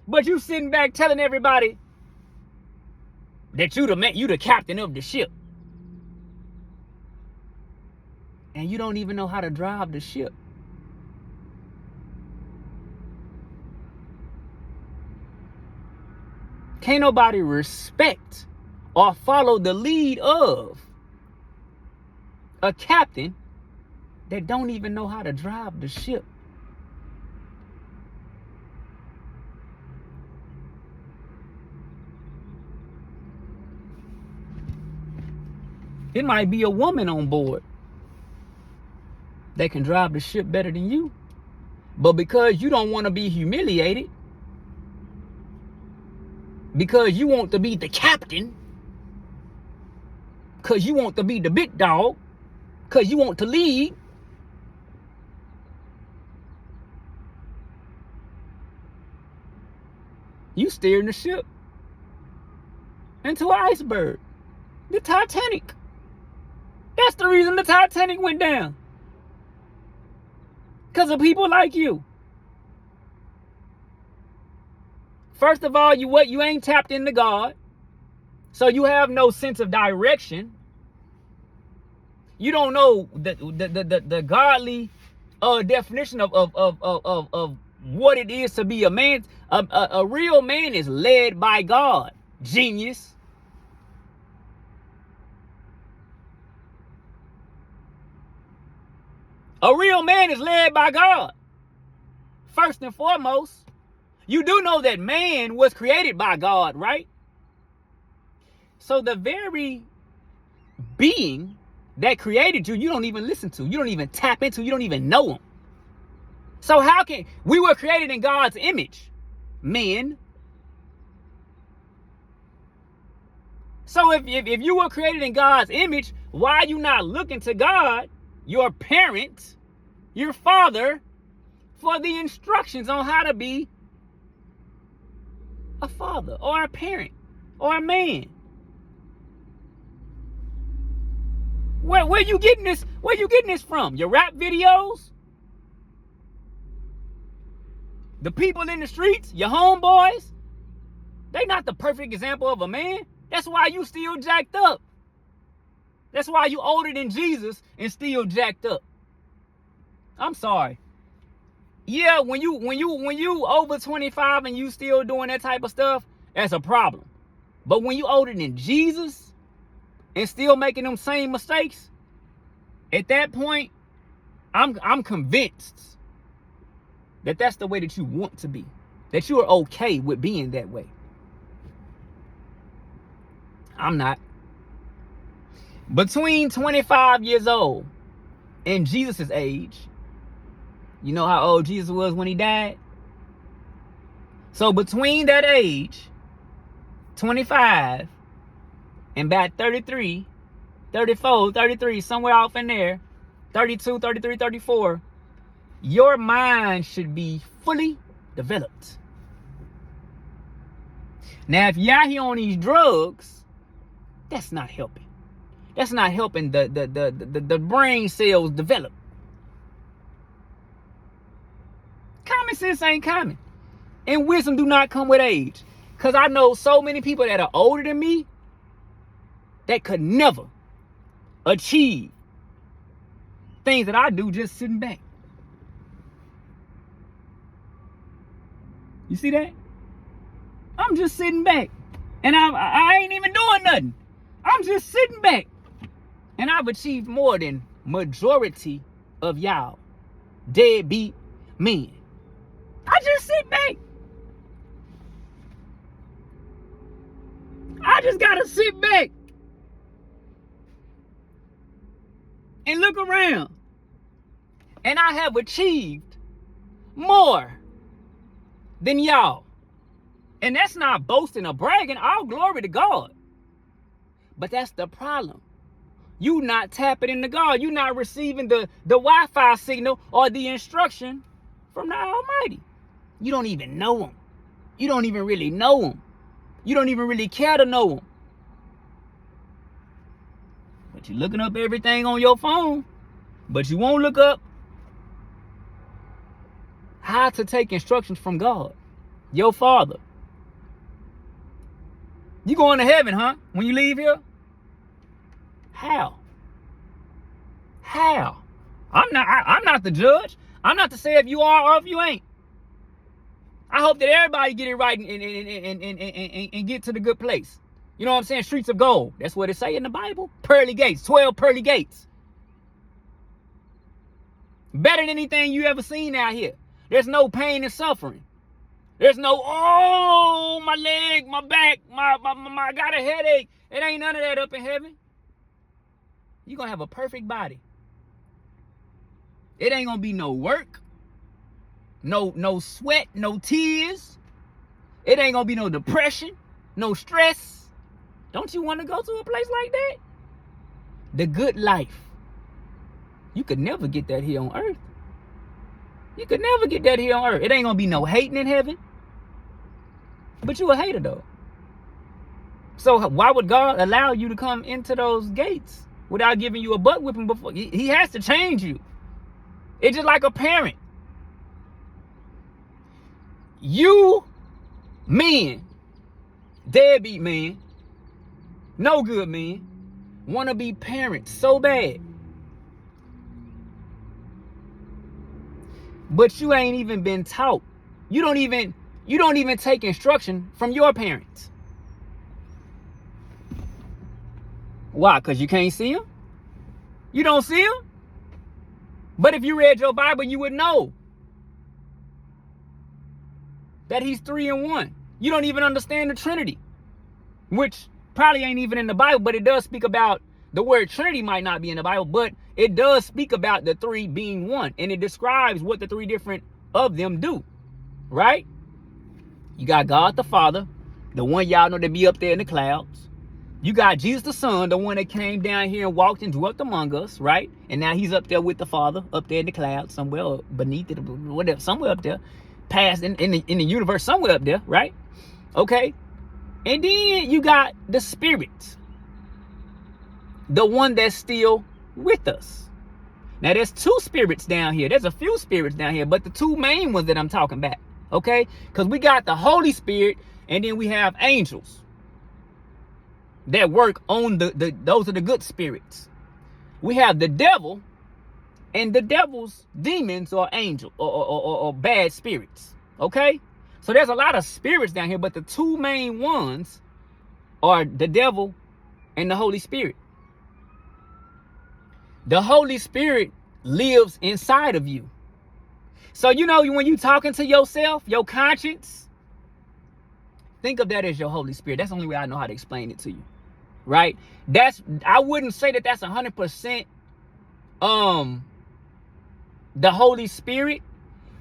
But you sitting back telling everybody that you the captain of the ship. And you don't even know how to drive the ship. Can't nobody respect or follow the lead of a captain that don't even know how to drive the ship. It might be a woman on board, that can drive the ship better than you. But because you don't want to be humiliated, because you want to be the captain, because you want to be the big dog, because you want to lead, you steering the ship into an iceberg. The Titanic. That's the reason the Titanic went down. Because of people like you. First of all, you ain't tapped into God. So you have no sense of direction. You don't know the godly definition of what it is to be a man. A real man is led by God. Genius. A real man is led by God. First and foremost, you do know that man was created by God, right? So the very being that created you, you don't even listen to. You don't even tap into. You don't even know him. So how can we were created in God's image, men? So if you were created in God's image, why are you not looking to God, your parent, your father, for the instructions on how to be a father or a parent or a man? Where you getting this? Where you getting this from? Your rap videos? The people in the streets? Your homeboys? They not the perfect example of a man. That's why you still jacked up. That's why you older than Jesus and still jacked up. I'm sorry. Yeah, when you over 25 and you still doing that type of stuff, that's a problem. But when you older than Jesus and still making them same mistakes, at that point, I'm convinced that that's the way that you want to be. That you are okay with being that way. I'm not. Between 25 years old and Jesus' age, you know how old Jesus was when he died? So between that age, 25, and about 33, 34, 33, somewhere off in there, 32, 33, 34, your mind should be fully developed. Now, if you're out here on these drugs, that's not helping. That's not helping the brain cells develop. Common sense ain't common. And wisdom do not come with age. Because I know so many people that are older than me that could never achieve things that I do just sitting back. You see that? I'm just sitting back. And I ain't even doing nothing. I'm just sitting back. And I've achieved more than majority of y'all deadbeat men. I just sit back. I just gotta sit back and look around. And I have achieved more than y'all. And that's not boasting or bragging. All glory to God. But that's the problem. You not tapping into God. You not receiving the Wi-Fi signal or the instruction from the Almighty. You don't even know him. You don't even really know him. You don't even really care to know him. But you're looking up everything on your phone. But you won't look up how to take instructions from God, your Father. You going to heaven, huh? When you leave here? How? How? I'm not the judge. I'm not to say if you are or if you ain't. I hope that everybody get it right and get to the good place. You know what I'm saying? Streets of gold. That's what it say in the Bible. Pearly gates. 12 pearly gates. Better than anything you ever seen out here. There's no pain and suffering. There's no, oh, my leg, my back, I got a headache. It ain't none of that up in heaven. You're going to have a perfect body. It ain't gonna be no work, no sweat, no tears. It ain't gonna be no depression, no stress. Don't you want to go to a place like that? The good life. You could never get that here on earth. You could never get that here on earth. It ain't gonna be no hating in heaven. But you a hater though. So why would God allow you to come into those gates without giving you a butt whipping before? He has to change you. It's just like a parent. You men, deadbeat men, no good men, want to be parents so bad. But you ain't even been taught. You don't even take instruction from your parents. Why? Because you can't see them? You don't see them? But if you read your Bible, you would know that he's 3 in 1. You don't even understand the Trinity, which probably ain't even in the Bible, but it does speak about the word Trinity. Might not be in the Bible, but it does speak about the 3 being one, and it describes what the 3 different of them do, right? You got God the Father, the one y'all know that be up there in the clouds. You got Jesus the Son, the one that came down here and walked and dwelt among us, right? And now he's up there with the Father, up there in the clouds, somewhere or beneath it, whatever, somewhere up there, past in the universe, somewhere up there, right? Okay. And then you got the Spirit, the one that's still with us. Now there's 2 spirits down here. There's a few spirits down here, but the 2 main ones that I'm talking about, okay? Because we got the Holy Spirit, and then we have angels that work on those are the good spirits. We have the devil, and the devil's demons or angels or bad spirits. Okay? So there's a lot of spirits down here, but the 2 main ones are the devil and the Holy Spirit. The Holy Spirit lives inside of you. So you know when you talking to yourself, your conscience, think of that as your Holy Spirit. That's the only way I know how to explain it to you. Right? I wouldn't say that that's 100% the Holy Spirit.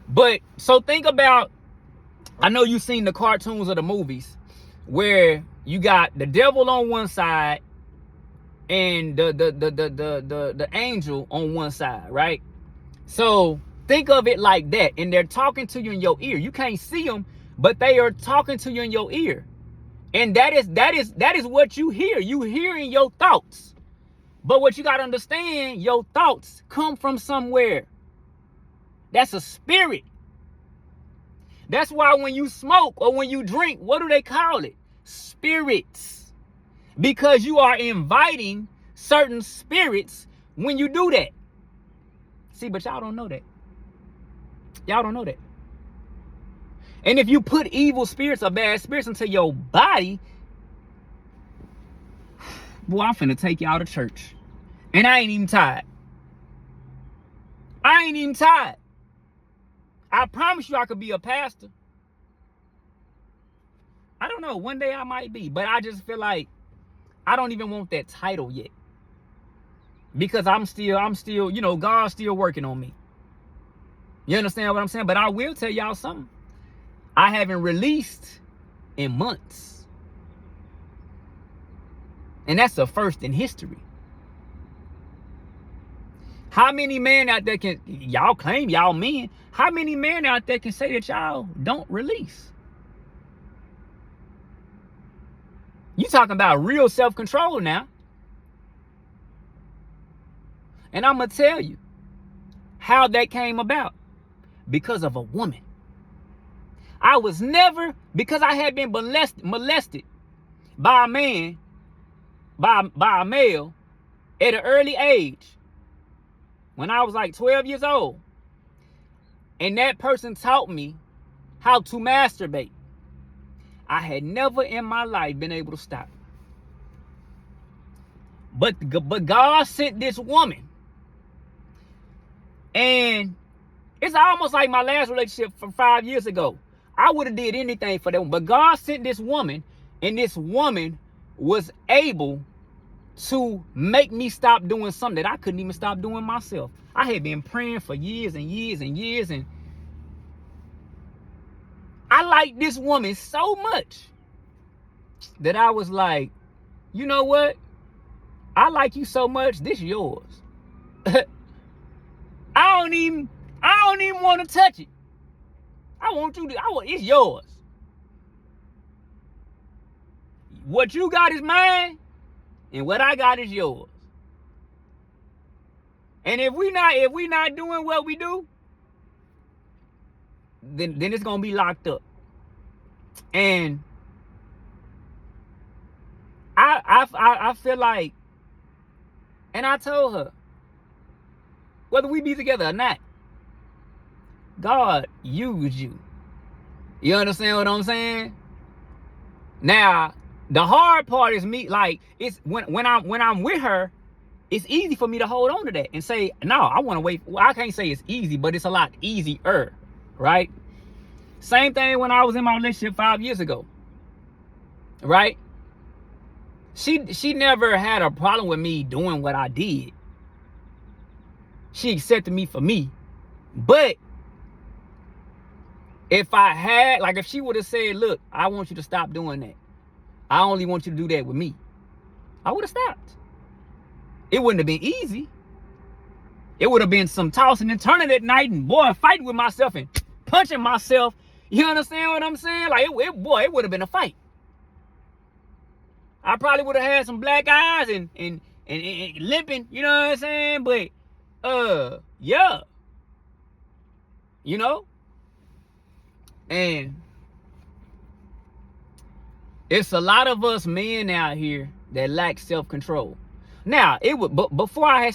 But so think about, I know you've seen the cartoons or the movies where you got the devil on one side and the angel on one side, right? So think of it like that, and they're talking to you in your ear. You can't see them, but they are talking to you in your ear. And that is what you hear. You hearing your thoughts. But what you got to understand, your thoughts come from somewhere. That's a spirit. That's why when you smoke or when you drink, what do they call it? Spirits. Because you are inviting certain spirits when you do that. See, but y'all don't know that. Y'all don't know that. And if you put evil spirits or bad spirits into your body, boy, I'm finna take y'all to church. And I ain't even tired. I ain't even tired. I promise you I could be a pastor. I don't know. One day I might be. But I just feel like I don't even want that title yet. Because I'm still, you know, God's still working on me. You understand what I'm saying? But I will tell y'all something. I haven't released in months. And that's the first in history. How many men out there can, y'all claim y'all men, how many men out there can say that y'all don't release? You talking about real self-control now. And I'm going to tell you how that came about. Because of a woman. I was never, because I had been molested by a man, by a male at an early age. When I was like 12 years old. And that person taught me how to masturbate. I had never in my life been able to stop. But God sent this woman. And it's almost like my last relationship from 5 years ago. I would have did anything for them. But God sent this woman, and this woman was able to make me stop doing something that I couldn't even stop doing myself. I had been praying for years and years and years, and I liked this woman so much that I was like, you know what? I like you so much, this is yours. I don't even want to touch it. It's yours. What you got is mine, and what I got is yours. And if we not doing what we do, then it's gonna be locked up. And I feel like, and I told her, whether we be together or not, God used you. You understand what I'm saying? Now, the hard part is me, like, it's when I'm with her, it's easy for me to hold on to that and say, no, I want to wait. Well, I can't say it's easy, but it's a lot easier, right? Same thing when I was in my relationship 5 years ago, right? She never had a problem with me doing what I did. She accepted me for me. But if she would have said, look, I want you to stop doing that. I only want you to do that with me, I would have stopped. It wouldn't have been easy. It would have been some tossing and turning at night and, boy, fighting with myself and punching myself. You understand what I'm saying? Like, it would have been a fight. I probably would have had some black eyes and limping, you know what I'm saying? But, yeah. You know? And it's a lot of us men out here that lack self-control. Now, before I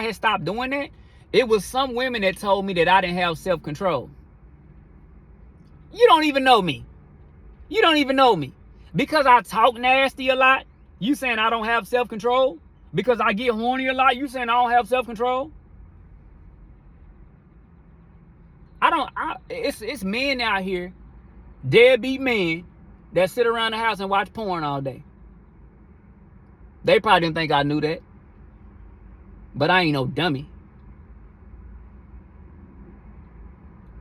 had stopped doing that, it was some women that told me that I didn't have self-control. You don't even know me. You don't even know me. Because I talk nasty a lot, you saying I don't have self-control? Because I get horny a lot, you saying I don't have self-control? It's men out here, deadbeat men, that sit around the house and watch porn all day. They probably didn't think I knew that. But I ain't no dummy.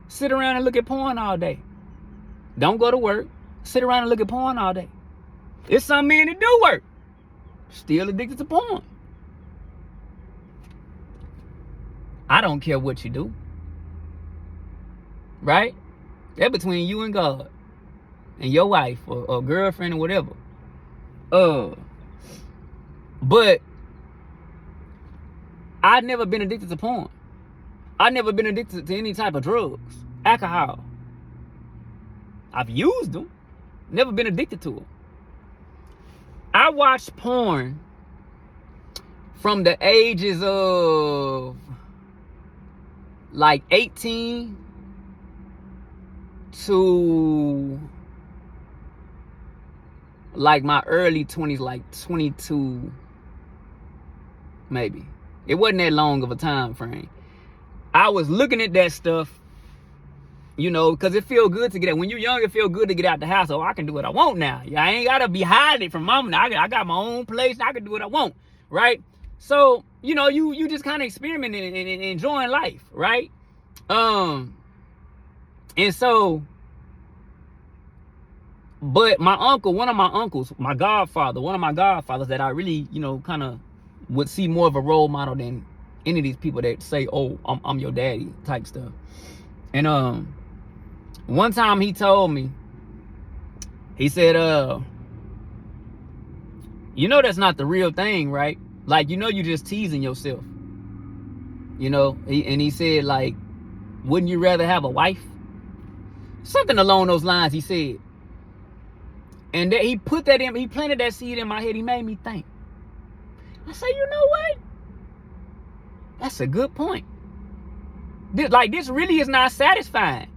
Sit around and look at porn all day. Don't go to work. Sit around and look at porn all day. It's some men that do work, still addicted to porn. I don't care what you do. Right? That's between you and God and your wife or girlfriend or whatever. But I've never been addicted to porn. I've never been addicted to any type of drugs, alcohol. I've used them, never been addicted to them. I watched porn from the ages of like 18 to like my early 20s, like 22 maybe. It wasn't that long of a time frame. I was looking at that stuff, you know, because it feel good to get out. When you're young, it feel good to get out the house. Oh, I can do what I want now. I ain't got to be hiding it from mama. Now I got my own place. I can do what I want, right? So, you know, you just kind of experimenting and enjoying life, right? And so, but my uncle, one of my uncles, one of my godfathers that I really, you know, kind of would see more of a role model than any of these people that say, oh, I'm your daddy type stuff. And one time he told me, he said, you know that's not the real thing, right? Like, you know, you're just teasing yourself. You know, he said, like, wouldn't you rather have a wife? Something along those lines he said. And that he planted that seed in my head. He made me think. I say, you know what? That's a good point. This really is not satisfying.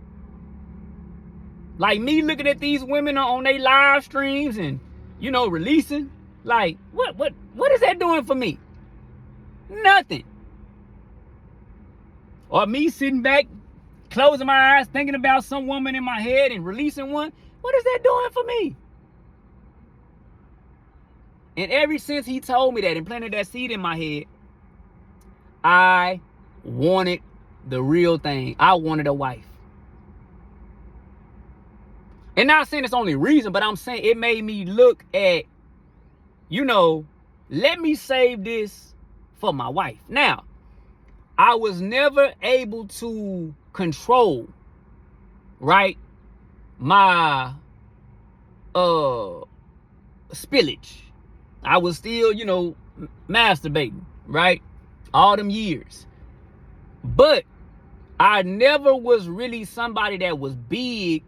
Like me looking at these women on their live streams and, you know, releasing. Like, what is that doing for me? Nothing. Or me sitting back, closing my eyes, thinking about some woman in my head and releasing one. What is that doing for me? And ever since he told me that and planted that seed in my head, I wanted the real thing. I wanted a wife. And not saying it's the only reason, but I'm saying it made me look at, let me save this for my wife. Now, I was never able to control, right, my spillage. I was still, masturbating, right, all them years. But I never was really somebody that was big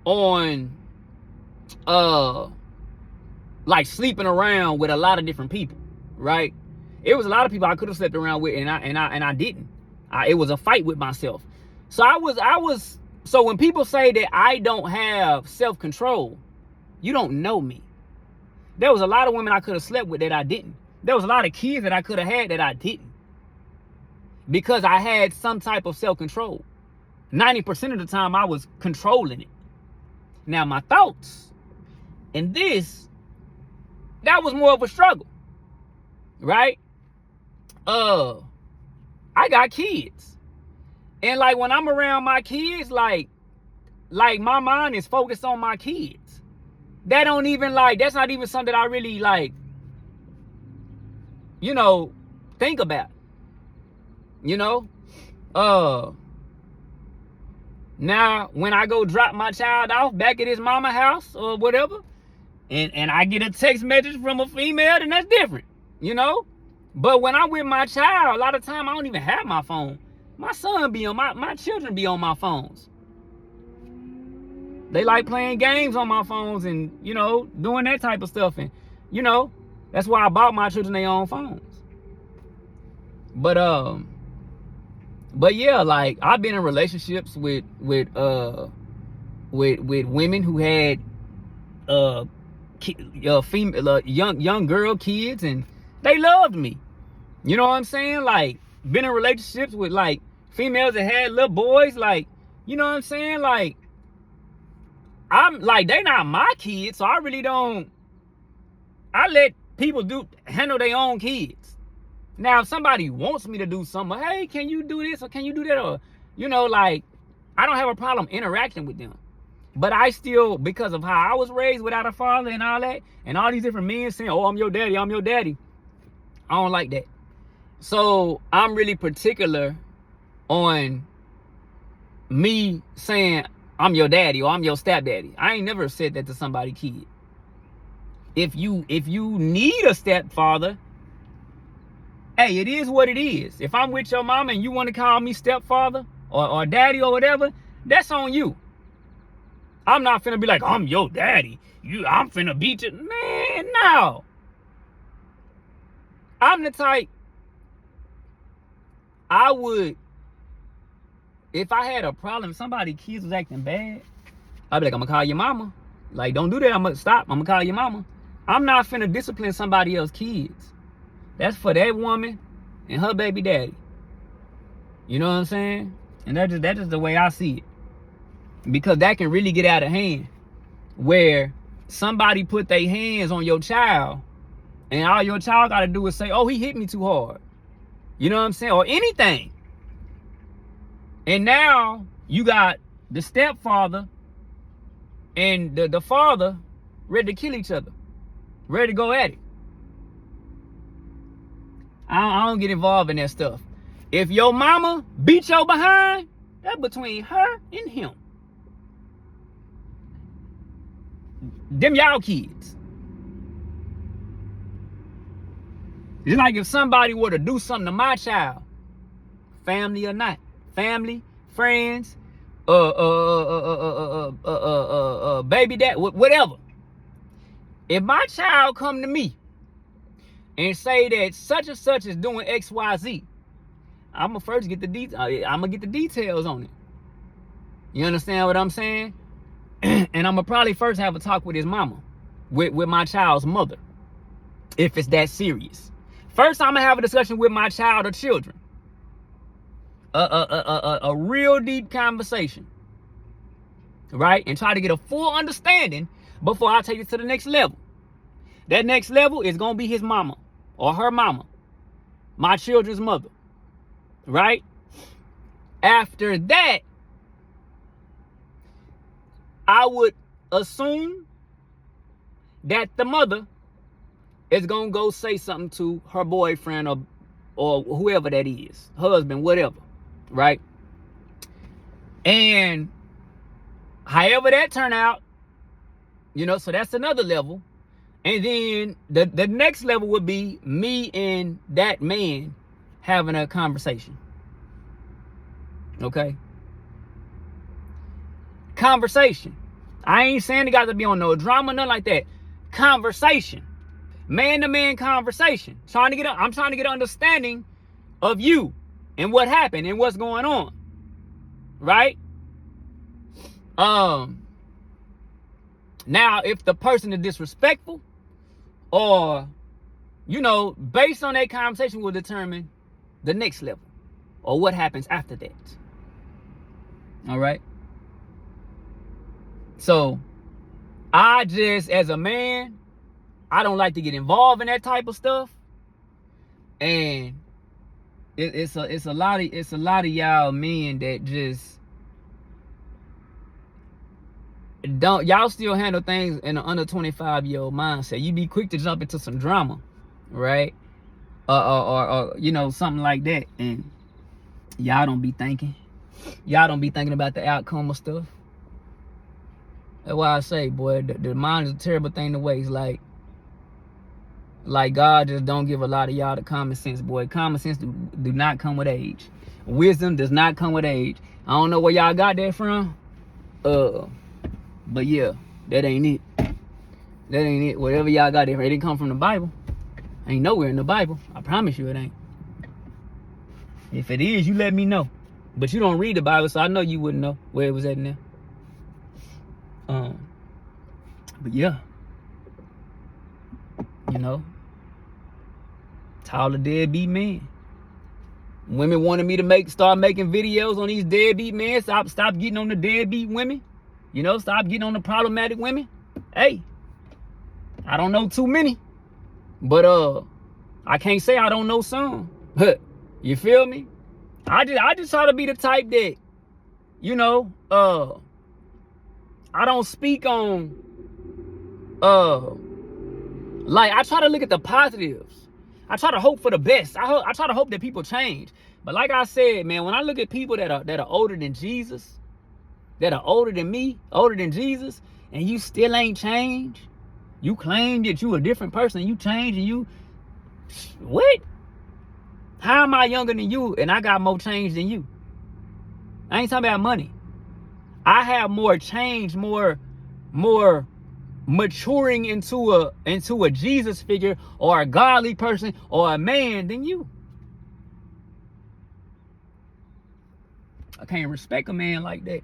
on like sleeping around with a lot of different people, right? It was a lot of people I could have slept around with, and I didn't. It was a fight with myself. So I was. So when people say that I don't have self-control, you don't know me. There was a lot of women I could have slept with that I didn't. There was a lot of kids that I could have had that I didn't, because I had some type of self-control. 90% of the time I was controlling it. Now my thoughts and that was more of a struggle, right? I got kids, and like when I'm around my kids, like my mind is focused on my kids. That's not even something that I really think about, Now, when I go drop my child off back at his mama house or whatever, and I get a text message from a female, then that's different, But when I'm with my child, a lot of time I don't even have my phone. My son be on my children be on my phones. They like playing games on my phones and, doing that type of stuff. And, that's why I bought my children their own phones. But yeah, like I've been in relationships with women who had female young girl kids, and they loved me. You know what I'm saying? Like, been in relationships with like females that had little boys, like, you know what I'm saying? Like, I'm like, they not my kids, so I really don't. I let people handle their own kids. Now, if somebody wants me to do something, hey, can you do this or can you do that? Or, I don't have a problem interacting with them. But I still, because of how I was raised without a father and all that, and all these different men saying, oh, I'm your daddy, I don't like that. So I'm really particular on me saying I'm your daddy or I'm your stepdaddy. I ain't never said that to somebody's kid. If you need a stepfather, hey, it is what it is. If I'm with your mama and you want to call me stepfather or daddy or whatever, that's on you. I'm not finna be like, I'm your daddy. I'm finna beat you. Man, no. I'm the type, I would, if I had a problem, somebody's kids was acting bad, I'd be like, I'm gonna call your mama. Like, don't do that. I'm gonna call your mama. I'm not finna discipline somebody else's kids. That's for that woman and her baby daddy. You know what I'm saying? And that's just the way I see it. Because that can really get out of hand, where somebody put their hands on your child and all your child got to do is say, oh, he hit me too hard. You know what I'm saying? Or anything. And now you got the stepfather and the father ready to kill each other, ready to go at it. I don't get involved in that stuff. If your mama beat your behind, that's between her and him. Them y'all kids. It's like if somebody were to do something to my child, family or not, family, friends, baby dad, whatever. If my child come to me and say that such and such is doing X, Y, Z, I'm gonna first get the details on it. You understand what I'm saying? And I'm gonna probably first have a talk with his mama, with my child's mother, if it's that serious. First, I'm gonna have a discussion with my child or children, a real deep conversation, right? And try to get a full understanding before I take it to the next level. That next level is going to be his mama or her mama, my children's mother, right? After that, I would assume that the mother is going to go say something to her boyfriend or whoever that is, husband, whatever, right? And however that turn out, you know, so that's another level. And then the next level would be me and that man having a conversation. Okay? Conversation. I ain't saying it got to be on no drama, nothing like that. Conversation. Man-to-man conversation. I'm trying to get an understanding of you and what happened and what's going on. Right? Now, if the person is disrespectful, or, you know, based on that conversation will determine the next level or what happens after that. All right. So I just, as a man, I don't like to get involved in that type of stuff. And it's a lot of y'all men that just y'all still handle things in an under 25-year-old mindset. You be quick to jump into some drama, right? Or you know, something like that, and y'all don't be thinking about the outcome of stuff. That's why I say, boy, the mind is a terrible thing to waste. Like God just don't give a lot of y'all the common sense, boy. Common sense do not come with age. Wisdom does not come with age. I don't know where y'all got that from. But yeah, that ain't it. That ain't it. Whatever y'all got there, it didn't come from the Bible. Ain't nowhere in the Bible. I promise you it ain't. If it is, you let me know. But you don't read the Bible, so I know you wouldn't know where it was at in there. But yeah. You know. Tired of deadbeat men. Women wanted me to start making videos on these deadbeat men. Stop getting on the deadbeat women. You know, stop getting on the problematic women. Hey, I don't know too many, but I can't say I don't know some. You feel me? I just try to be the type that, you know, I don't speak on like, I try to look at the positives. I try to hope for the best. I try to hope that people change. But like I said, man, when I look at people that are older than Jesus, that are older than me, older than Jesus, and you still ain't changed. You claim that you a different person, you change, and you, what? How am I younger than you and I got more change than you? I ain't talking about money. I have more change, more maturing into a Jesus figure or a godly person or a man than you. I can't respect a man like that.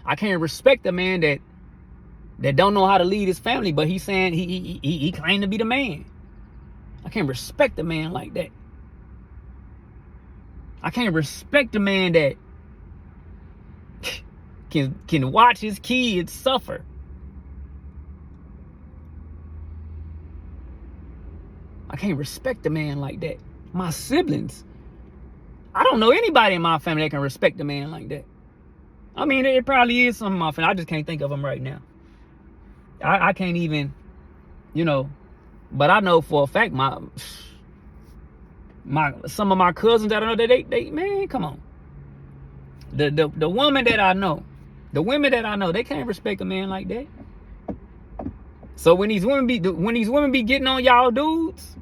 I can't respect a man that don't know how to lead his family, but he's saying he claimed to be the man. I can't respect a man like that. I can't respect a man that can watch his kids suffer. I can't respect a man like that. My siblings, I don't know anybody in my family that can respect a man like that. I mean, it probably is some of my family. I just can't think of them right now. I can't even, you know, but I know for a fact some of my cousins that I know that they man, come on. The woman that I know, the women that I know, they can't respect a man like that. So when these women be getting on y'all dudes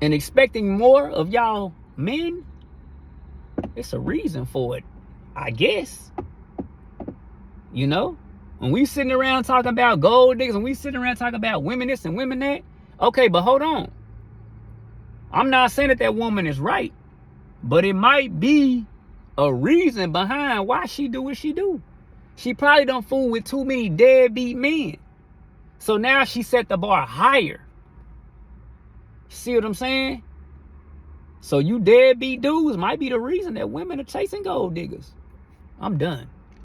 and expecting more of y'all men, it's a reason for it, I guess. You know, when we sitting around talking about gold diggers and we sitting around talking about women this and women that, okay, but hold on. I'm not saying that woman is right, but it might be a reason behind why she do what she do. She probably done fool with too many deadbeat men. So now she set the bar higher. See what I'm saying? So you deadbeat dudes might be the reason that women are chasing gold diggers. I'm done.